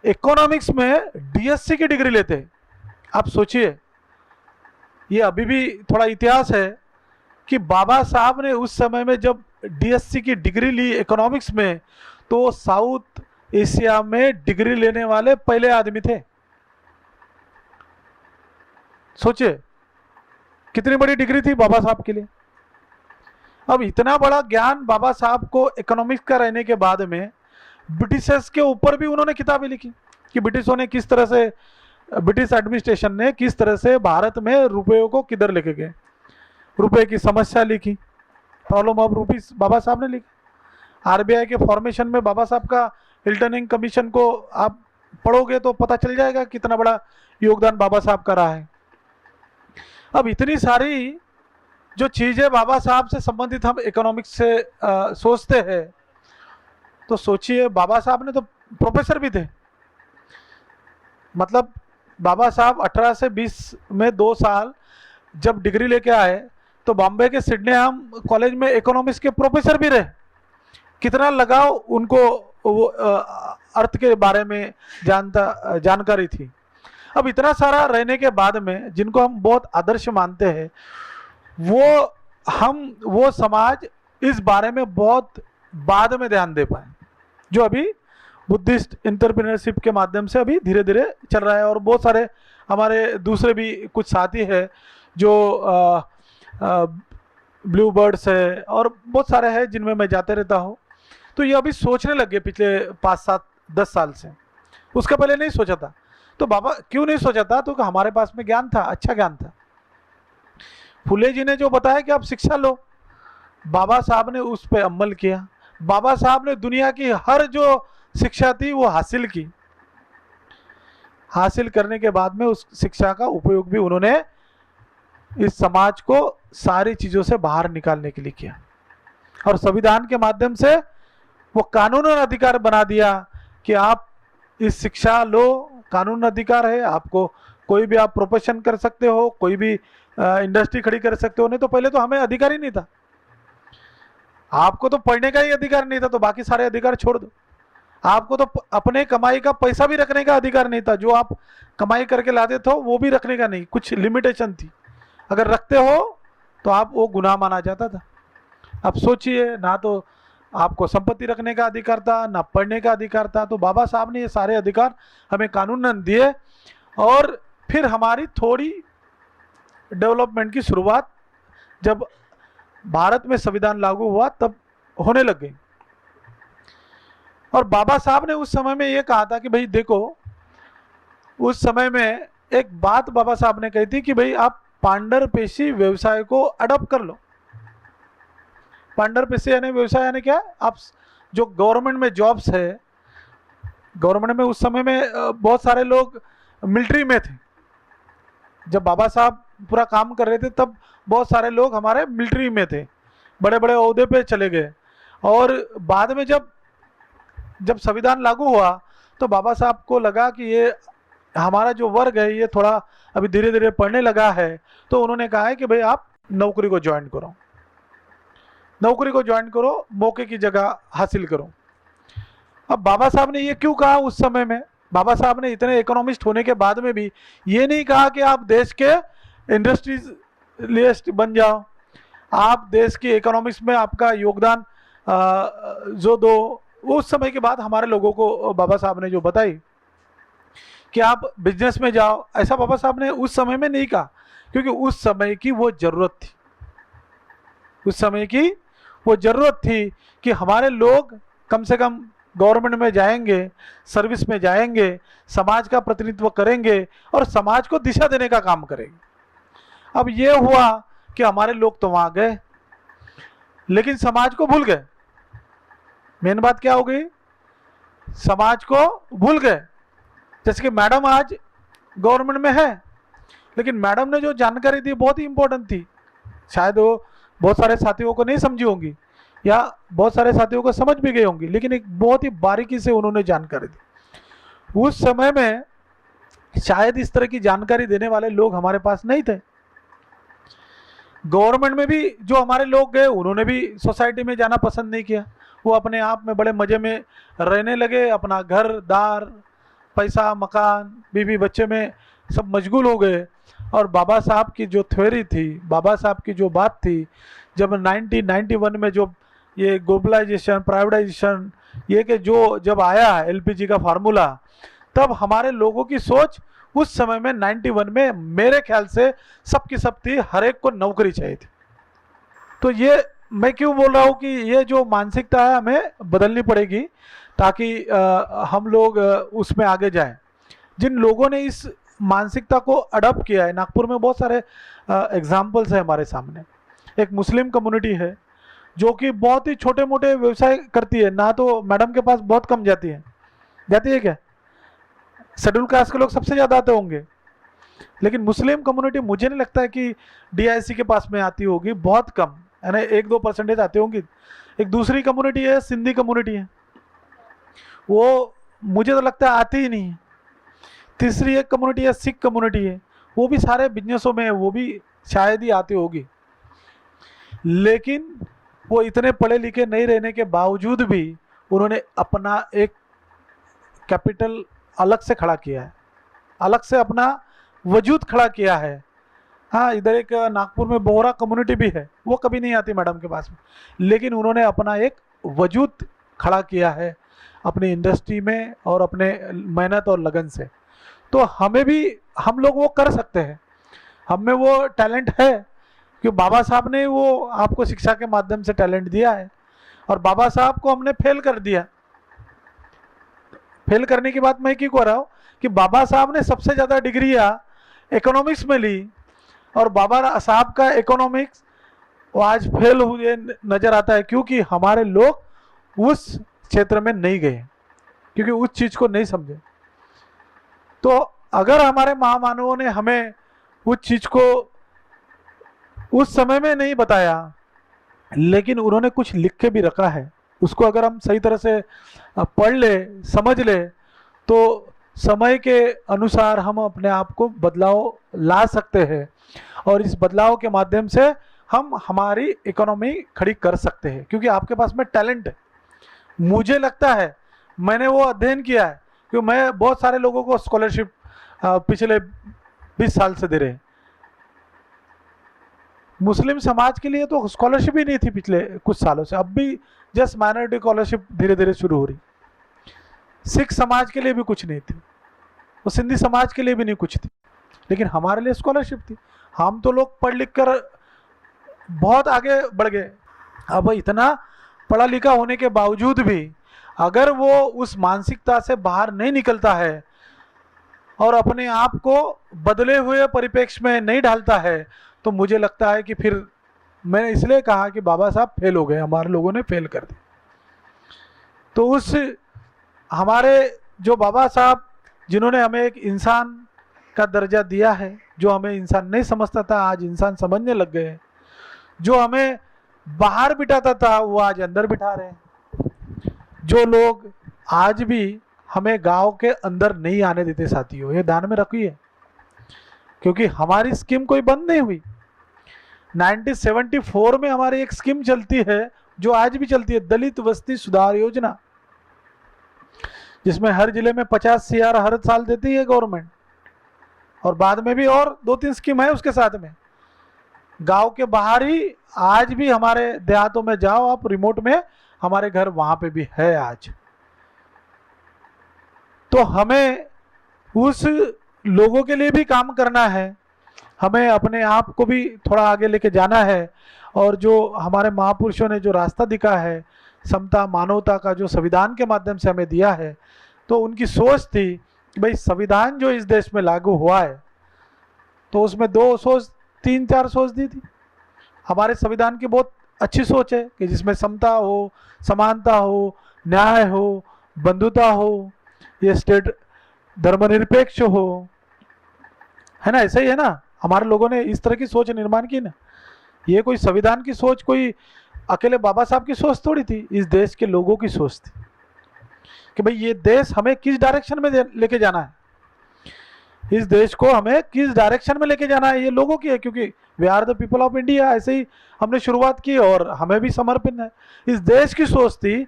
इकोनॉमिक्स में डीएससी की डिग्री लेते हैं। आप सोचिए, ये अभी भी थोड़ा इतिहास है कि बाबा साहब ने उस समय में जब डीएससी की डिग्री ली इकोनॉमिक्स में, तो साउथ एशिया में डिग्री लेने वाले पहले आदमी थे। सोचिए कितनी बड़ी डिग्री थी बाबा साहब के लिए। अब इतना बड़ा ज्ञान बाबा साहब को इकोनॉमिक्स का रहने के बाद में ब्रिटिशर्स के ऊपर भी उन्होंने किताबें लिखी कि ब्रिटिशों ने किस तरह से, ब्रिटिश एडमिनिस्ट्रेशन ने किस तरह से भारत में रुपयों को किधर लेके गए, रुपए की समस्या लिखी, प्रॉब्लम ऑफ रुपीस बाबा साहब ने लिखी। आरबीआई के फॉर्मेशन में बाबा साहब का हिल्टनिंग कमीशन को आप पढ़ोगे तो पता चल जाएगा कितना बड़ा योगदान बाबा साहब का रहा है। अब इतनी सारी जो चीज़ें बाबा साहब से संबंधित हम इकोनॉमिक्स से सोचते हैं, तो सोचिए बाबा साहब ने तो प्रोफेसर भी थे। मतलब बाबा साहब 18 से 20 में 2 साल जब डिग्री लेके आए तो बॉम्बे के सिडनेहम कॉलेज में इकोनॉमिक्स के प्रोफेसर भी रहे। कितना लगाव उनको वो अर्थ के बारे में जानकारी थी। अब इतना सारा रहने के बाद में जिनको हम बहुत आदर्श मानते हैं, वो समाज इस बारे में बहुत बाद में ध्यान दे पाए, जो अभी बुद्धिस्ट एंटरप्रेन्योरशिप के माध्यम से अभी धीरे धीरे चल रहा है। और बहुत सारे हमारे दूसरे भी कुछ साथी हैं जो ब्लू बर्ड्स है और बहुत सारे हैं जिनमें मैं जाते रहता हूँ। तो ये अभी सोचने लगे पिछले 5, 7, 10 साल से, उसका पहले नहीं सोचा था। तो बाबा क्यों नहीं सोचा था, तो हमारे पास में ज्ञान था, अच्छा ज्ञान था। फुले जी ने जो बताया कि आप शिक्षा लो, बाबा साहब ने उस पर अमल किया। बाबा साहब ने दुनिया की हर जो शिक्षा थी वो हासिल की। हासिल करने के बाद में उस शिक्षा का उपयोग भी उन्होंने इस समाज को सारी चीज़ों से बाहर निकालने के लिए किया। और संविधान के माध्यम से वो कानून और अधिकार बना दिया कि आप इस शिक्षा लो, कानून अधिकार है आपको, कोई भी आप प्रोफेशन कर सकते हो, कोई भी इंडस्ट्री खड़ी कर सकते हो। नहीं तो पहले तो हमें अधिकार ही नहीं था, आपको तो पढ़ने का ही अधिकार नहीं था, तो बाकी सारे अधिकार छोड़ दो। आपको तो अपने कमाई का पैसा भी रखने का अधिकार नहीं था, जो आप कमाई करके लाते थे वो भी रखने का नहीं, कुछ लिमिटेशन थी। अगर रखते हो तो आप वो गुनाह माना जाता था। अब सोचिए, ना तो आपको संपत्ति रखने का अधिकार था, ना पढ़ने का अधिकार था। तो बाबा साहब ने ये सारे अधिकार हमें कानूनन दिए और फिर हमारी थोड़ी डेवलपमेंट की शुरुआत जब भारत में संविधान लागू हुआ तब होने लग गई। और बाबा साहब ने उस समय में ये कहा था कि भाई देखो, उस समय में एक बात बाबा साहब ने कही थी कि भाई आप पांडरपेशी व्यवसाय को अडॉप्ट कर लो। पांडरपेशी यानी व्यवसाय यानी क्या, आप जो गवर्नमेंट में जॉब्स है, गवर्नमेंट में उस समय में बहुत सारे लोग मिलिट्री में थे। जब बाबा साहब पूरा काम कर रहे थे तब बहुत सारे लोग हमारे मिलिट्री में थे, बड़े बड़े ओहदे पे चले गए। और बाद में जब संविधान लागू हुआ तो बाबा साहब को लगा कि ये हमारा जो वर्ग है ये थोड़ा अभी धीरे धीरे पढ़ने लगा है, तो उन्होंने कहा है कि भाई आप नौकरी को ज्वाइन करो, नौकरी को ज्वाइन करो, मौके की जगह हासिल करो। अब बाबा साहब ने ये क्यों कहा उस समय में? बाबा साहब ने इतने इकोनॉमिस्ट होने के बाद में भी ये नहीं कहा कि आप देश के इंडस्ट्रियलिस्ट बन जाओ, आप देश की इकोनॉमिक्स में आपका योगदान जो दो। उस समय के बाद हमारे लोगों को बाबा साहब ने जो बताई कि आप बिजनेस में जाओ, ऐसा बाबा साहब ने उस समय में नहीं कहा, क्योंकि उस समय की वो ज़रूरत थी। उस समय की वो ज़रूरत थी कि हमारे लोग कम से कम गवर्नमेंट में जाएंगे, सर्विस में जाएंगे, समाज का प्रतिनिधित्व करेंगे और समाज को दिशा देने का काम करेंगे। अब ये हुआ कि हमारे लोग तो वहाँ गए, लेकिन समाज को भूल गए। मेन बात क्या हो गई, समाज को भूल गए। जैसे कि मैडम आज गवर्नमेंट में है, लेकिन मैडम ने जो जानकारी दी बहुत ही इम्पोर्टेंट थी। शायद वो बहुत सारे साथियों को नहीं समझी होंगी या बहुत सारे साथियों को समझ भी गई होंगी, लेकिन एक बहुत ही बारीकी से उन्होंने जानकारी दी। उस समय में शायद इस तरह की जानकारी देने वाले लोग हमारे पास नहीं थे। गवर्नमेंट में भी जो हमारे लोग गए उन्होंने भी सोसाइटी में जाना पसंद नहीं किया। वो अपने आप में बड़े मज़े में रहने लगे, अपना घर दार, पैसा, मकान, बीवी बच्चे में सब मशगूल हो गए। और बाबा साहब की जो थ्योरी थी, बाबा साहब की जो बात थी, जब 1991 में जो ये ग्लोबलाइजेशन, प्राइवेटाइजेशन, ये कि जो जब आया एलपीजी का फार्मूला, तब हमारे लोगों की सोच उस समय में 91 में मेरे ख्याल से सबकी सब थी, हर एक को नौकरी चाहिए थी। तो ये मैं क्यों बोल रहा हूँ कि ये जो मानसिकता है हमें बदलनी पड़ेगी ताकि हम लोग उसमें आगे जाएं। जिन लोगों ने इस मानसिकता को अडॉप्ट किया है, नागपुर में बहुत सारे एग्जाम्पल्स हैं हमारे सामने। एक मुस्लिम कम्युनिटी है जो कि बहुत ही छोटे मोटे व्यवसाय करती है, ना तो मैडम के पास बहुत कम जाती है क्या? शेड्यूल कास्ट के लोग सबसे ज़्यादा आते होंगे, लेकिन मुस्लिम कम्युनिटी मुझे नहीं लगता है कि डीआईसी के पास में आती होगी, बहुत कम, यानी 1-2% आती होंगी। एक दूसरी कम्युनिटी है, सिंधी कम्युनिटी है, वो मुझे तो लगता है आती ही नहीं है। तीसरी एक कम्युनिटी है, सिख कम्युनिटी है, वो भी सारे बिजनेसों में है, वो भी शायद ही आती होगी। लेकिन वो इतने पढ़े लिखे नहीं रहने के बावजूद भी उन्होंने अपना एक कैपिटल अलग से खड़ा किया है, अलग से अपना वजूद खड़ा किया है। हाँ, इधर एक नागपुर में बोहरा कम्युनिटी भी है, वो कभी नहीं आती मैडम के पास में, लेकिन उन्होंने अपना एक वजूद खड़ा किया है अपनी इंडस्ट्री में और अपने मेहनत और लगन से। तो हमें भी, हम लोग वो कर सकते हैं, हम में वो टैलेंट है, क्योंकि बाबा साहब ने वो आपको शिक्षा के माध्यम से टैलेंट दिया है और बाबा साहब को हमने फेल कर दिया। फेल करने की बात मैं क्यों कह रहा हूँ कि बाबा साहब ने सबसे ज़्यादा डिग्रियाँ इकोनॉमिक्स में ली और बाबा साहब का इकोनॉमिक्स वो आज फेल हुए नज़र आता है, क्योंकि हमारे लोग उस क्षेत्र में नहीं गए, क्योंकि उस चीज़ को नहीं समझे। तो अगर हमारे महामानवों ने हमें उस चीज़ को उस समय में नहीं बताया, लेकिन उन्होंने कुछ लिख के भी रखा है, उसको अगर हम सही तरह से पढ़ ले, समझ ले, तो समय के अनुसार हम अपने आप को बदलाव ला सकते हैं और इस बदलाव के माध्यम से हम हमारी इकोनॉमी खड़ी कर सकते हैं, क्योंकि आपके पास में टैलेंट है। मुझे लगता है, मैंने वो अध्ययन किया है, क्योंकि मैं बहुत सारे लोगों को स्कॉलरशिप पिछले 20 साल से दे रहे हैं। मुस्लिम समाज के लिए तो स्कॉलरशिप ही नहीं थी पिछले कुछ सालों से, अब भी जस्ट माइनॉरिटी स्कॉलरशिप धीरे धीरे शुरू हो रही। सिख समाज के लिए भी कुछ नहीं थी, और सिंधी समाज के लिए भी नहीं कुछ थी, लेकिन हमारे लिए स्कॉलरशिप थी। हम तो लोग पढ़ लिख कर बहुत आगे बढ़ गए। अब इतना पढ़ा लिखा होने के बावजूद भी अगर वो उस मानसिकता से बाहर नहीं निकलता है और अपने आप को बदले हुए परिप्रेक्ष्य में नहीं डालता है, तो मुझे लगता है कि फिर मैंने इसलिए कहा कि बाबा साहब फेल हो गए, हमारे लोगों ने फेल कर दिया। तो उस हमारे जो बाबा साहब जिन्होंने हमें एक इंसान का दर्जा दिया है, जो हमें इंसान नहीं समझता था आज इंसान समझने लग गए, जो हमें बाहर बिठाता था वो आज अंदर बिठा रहे हैं, जो लोग आज भी हमें गांव के अंदर नहीं आने देते साथियों, ये ध्यान में रखिए, क्योंकि हमारी स्कीम कोई बंद नहीं हुई। 1974 में हमारी एक स्कीम चलती है जो आज भी चलती है, दलित वस्ती सुधार योजना, जिसमें हर जिले में 50 CR हर साल देती है गवर्नमेंट, और बाद में भी और 2-3 स्कीम है उसके साथ में। गांव के बाहर ही आज भी हमारे देहातों में जाओ आप, रिमोट में हमारे घर वहां पे भी है आज। तो हमें उस लोगों के लिए भी काम करना है, हमें अपने आप को भी थोड़ा आगे लेके जाना है। और जो हमारे महापुरुषों ने जो रास्ता दिखा है समता मानवता का, जो संविधान के माध्यम से हमें दिया है, तो उनकी सोच थी कि भाई संविधान जो इस देश में लागू हुआ है तो उसमें 2 सोच 3-4 सोच दी थी। हमारे संविधान की बहुत अच्छी सोच है कि जिसमें समता हो, समानता हो, न्याय हो, बंधुता हो, ये स्टेट धर्मनिरपेक्ष हो, है ना, ऐसा ही है ना। हमारे लोगों ने इस तरह की सोच निर्माण की ना। ये कोई संविधान की सोच कोई अकेले बाबा साहब की सोच थोड़ी थी, इस देश के लोगों की सोच थी कि भाई ये देश हमें किस डायरेक्शन में लेके जाना है, इस देश को हमें किस डायरेक्शन में लेके जाना है, ये लोगों की है, क्योंकि we are the people of India. ऐसे ही हमने शुरुआत की और हमें भी समर्पण है। इस देश की सोच थी।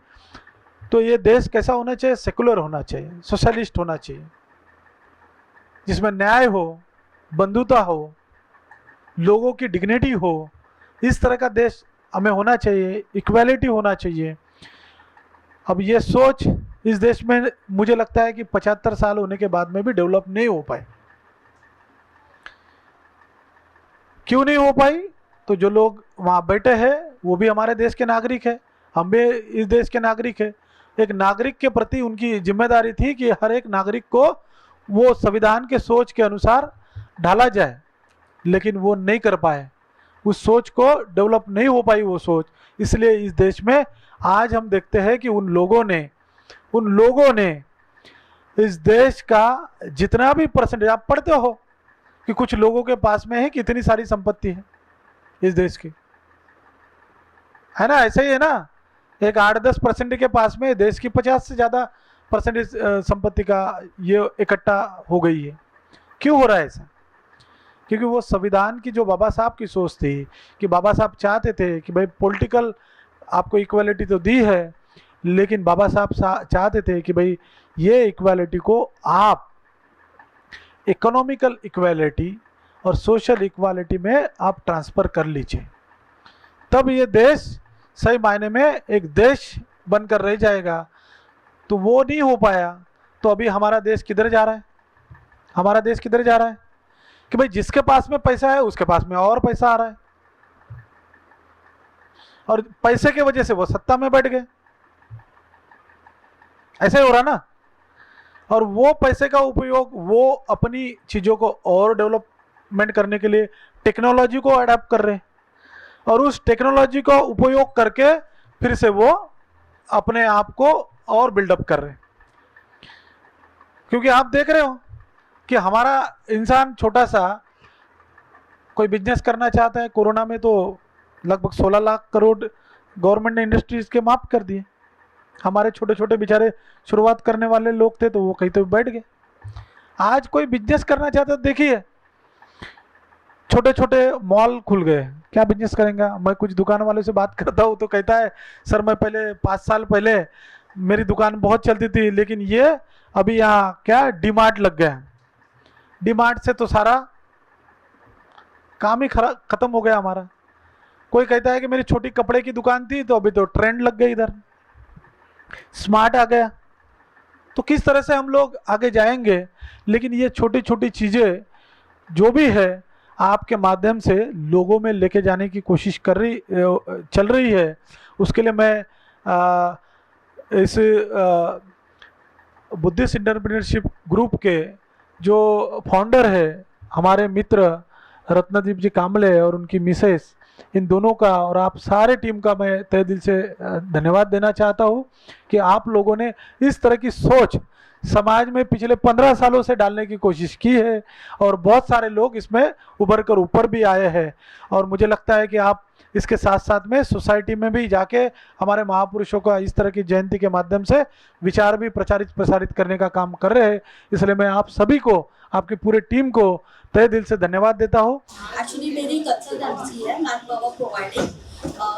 तो ये देश कैसा होना चाहिए? सेकुलर होना चाहिए, सोशलिस्ट होना चाहिए, जिसमें न्याय हो, बंधुता हो, लोगों की डिग्निटी हो। इस तरह का देश हमें होना चाहिए, इक्वालिटी होना चाहिए। अब ये सोच इस देश में मुझे लगता है कि 75 साल होने के बाद में भी डेवलप नहीं हो पाई। क्यों नहीं हो पाई? तो जो लोग वहाँ बैठे हैं वो भी हमारे देश के नागरिक हैं, हम भी इस देश के नागरिक हैं। एक नागरिक के प्रति उनकी जिम्मेदारी थी कि हर एक नागरिक को वो संविधान के सोच के अनुसार ढाला जाए, लेकिन वो नहीं कर पाए। उस सोच को डेवलप नहीं हो पाई वो सोच। इसलिए इस देश में आज हम देखते हैं कि उन लोगों ने इस देश का जितना भी परसेंटेज, आप पढ़ते हो कि कुछ लोगों के पास में है कितनी सारी संपत्ति है इस देश की, है ना, ऐसा ही है ना। एक 8-10% के पास में देश की 50 से ज़्यादा परसेंटेज संपत्ति का ये इकट्ठा हो गई है। क्यों हो रहा है ऐसा? क्योंकि वो संविधान की जो बाबा साहब की सोच थी कि बाबा साहब चाहते थे कि भाई पॉलिटिकल आपको इक्वालिटी तो दी है, लेकिन बाबा साहब चाहते थे कि भाई ये इक्वालिटी को आप इकोनॉमिकल इक्वालिटी और सोशल इक्वालिटी में आप ट्रांसफ़र कर लीजिए, तब ये देश सही मायने में एक देश बनकर रह जाएगा। तो वो नहीं हो पाया। तो अभी हमारा देश किधर जा रहा है? हमारा देश किधर जा रहा है कि भाई जिसके पास में पैसा है उसके पास में और पैसा आ रहा है, और पैसे की वजह से वो सत्ता में बैठ गए। ऐसे ही हो रहा ना। और वो पैसे का उपयोग वो अपनी चीज़ों को और डेवलपमेंट करने के लिए टेक्नोलॉजी को अडेप्ट कर रहे हैं, और उस टेक्नोलॉजी का उपयोग करके फिर से वो अपने आप को और बिल्डअप कर रहे हैं। क्योंकि आप देख रहे हो कि हमारा इंसान छोटा सा कोई बिजनेस करना चाहता है। कोरोना में तो लगभग 16 लाख करोड़ गवर्नमेंट ने इंडस्ट्रीज के माफ कर दिए। हमारे छोटे छोटे बेचारे शुरुआत करने वाले लोग थे तो वो कहीं तो बैठ गए। आज कोई बिजनेस करना चाहता है, देखिए छोटे छोटे मॉल खुल गए, क्या बिजनेस करेंगे? मैं कुछ दुकान वालों से बात करता हूँ तो कहता है सर मैं पहले 5 साल पहले मेरी दुकान बहुत चलती थी, लेकिन ये अभी यहाँ क्या डीमार्ट लग गया, डीमार्ट से तो सारा काम ही खत्म हो गया हमारा। कोई कहता है कि मेरी छोटी कपड़े की दुकान थी तो अभी तो ट्रेंड लग गई, इधर स्मार्ट आ गया। तो किस तरह से हम लोग आगे जाएंगे? लेकिन ये छोटी छोटी चीज़ें जो भी है आपके माध्यम से लोगों में लेके जाने की कोशिश चल रही है। उसके लिए मैं इस बुद्धिस्ट एंटरप्रेन्योरशिप ग्रुप के जो फाउंडर है हमारे मित्र रत्नदीप जी कामले और उनकी मिसेस, इन दोनों का और आप सारे टीम का मैं तहे दिल से धन्यवाद देना चाहता हूँ कि आप लोगों ने इस तरह की सोच समाज में पिछले 15 सालों से डालने की कोशिश की है, और बहुत सारे लोग इसमें उभर कर ऊपर भी आए हैं। और मुझे लगता है कि आप इसके साथ साथ में सोसाइटी में भी जाके हमारे महापुरुषों का इस तरह की जयंती के माध्यम से विचार भी प्रसारित करने का काम कर रहे हैं। इसलिए मैं आप सभी को, आपकी पूरी टीम को तहे दिल से धन्यवाद देता हूँ। एक्चुअली मेरी कंसल्टेंसी है मैन पावर प्रोवाइडिंग,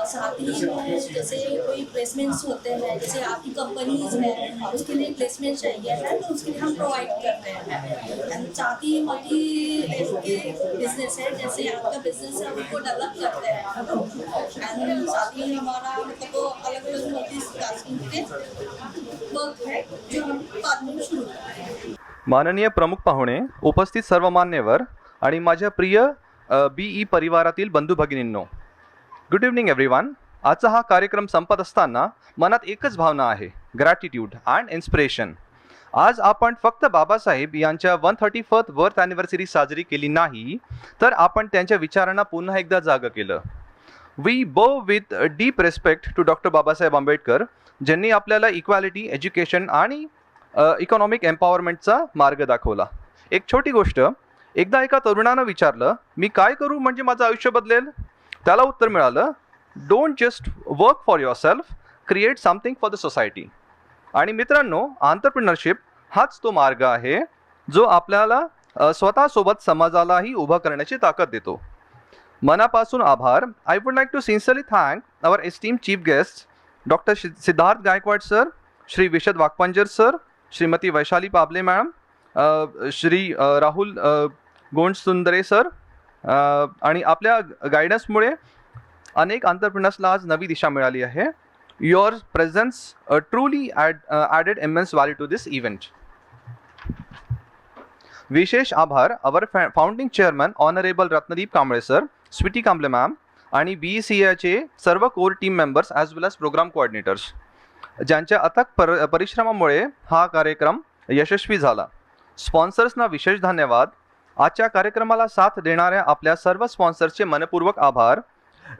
साथ ही में जैसे कोई प्लेसमेंट्स होते हैं, जैसे आपकी कंपनीज है उसके लिए प्लेसमेंट चाहिए है तो उसके लिए हम प्रोवाइड करते हैं। एंड साथ ही मल्टी लेवल के बिजनेस है, जैसे आपका बिजनेस है उसको डेवलप करते हैं। एंड साथ ही हमारा मतलब अलग अलग मल्टी टास्किंग के वर्क है जो हम बाद में शुरू करते हैं। माननीय प्रमुख पाहुणे, उपस्थित सर्व मान्यवर आणि माझ्या प्रिय BE परिवारातील बंधू भगिनींनो, गुड इव्हनिंग एव्हरीवन. आजचा हा कार्यक्रम संपत असताना मनात एकच भावना आहे, ग्रॅटिट्यूड अँड इन्स्पिरेशन. आज आपण फक्त बाबासाहेब यांच्या 131st बर्थ ॲनिव्हर्सरी साजरी केली नाही, तर आपण त्यांच्या विचारांना पुन्हा एकदा जागं केलं. We bow with deep respect to doctor Babasaheb Ambedkar, ज्यांनी आपल्याला इक्वॅलिटी, एज्युकेशन आणि इकॉनॉमिक एम्पॉवरमेंटचा मार्ग दाखवला. एक छोटी गोष्ट, एकदा एका तरुणानं विचारलं, मी काय करू म्हणजे माझं आयुष्य बदलेल? त्याला उत्तर मिळालं, don't just work for your self, create something for the society. आणि मित्रांनो, आंतरप्रिनरशिप हाच तो मार्ग आहे जो आपल्याला स्वतःसोबत समाजालाही उभं करण्याची ताकद देतो. मनापासून आभार. I would like to sincerely thank our esteem chief guest doctor Siddharth Gaikwad sir, Shri Vishad Wakpanjar sir, Shrimati Vaishali Pable madam, Shri Rahul Gondsundare sir. आणि आपल्या गायडन्समुळे अनेक एंटरप्रेन्योर्सला आज नवी दिशा मिळाली आहे. Your presence truly added immense value to this event. विशेष आभार our founding chairman honourable Ratnadeep Kamble sir, Sweety Kamble ma'am आणि BECIचे सर्व core team members as well as programme coordinators, ज्यांच्या अथक परिश्रमामुळे हा कार्यक्रम यशस्वी झाला. स्पॉन्सर्सना विशेष धन्यवाद. आजच्या कार्यक्रमाला साथ देणाऱ्या आपल्या सर्व स्पॉन्सर्सचे मनपूर्वक आभार.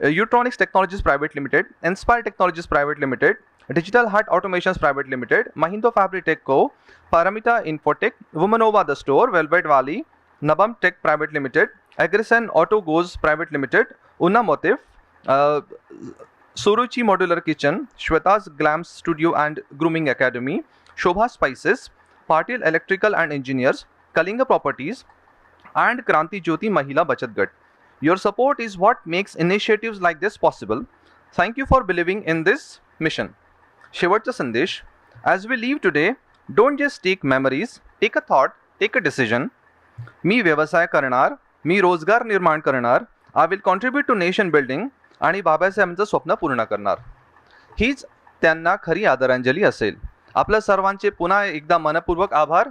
Utronics technologies private limited, Inspire technologies private limited, digital heart automations private limited, Mahindro Fabritech co, Paramita Infotech, Womanova the store, Velvet Valley, Nabam tech private limited, Agresan auto goes private limited, Unna motif, Suruchi modular kitchen, Shweta's glams studio and grooming academy, Shobha spices, Patil electrical and engineers, Kalinga properties and Kranti Jyoti महिला बचत गट. Your support is what makes initiatives like this possible. Thank you for believing in this mission. शेवटचा संदेश. As we leave today, don't just take memories, take a thought, take a decision. मी व्यवसाय करणार, मी रोजगार निर्माण करणार, I will contribute to nation building आणि बाबासाहेबांचं स्वप्न पूर्ण करणार. हीच त्यांना खरी आदरांजली असेल. आपल्या सर्वांचे पुन्हा एकदा मनपूर्वक आभार.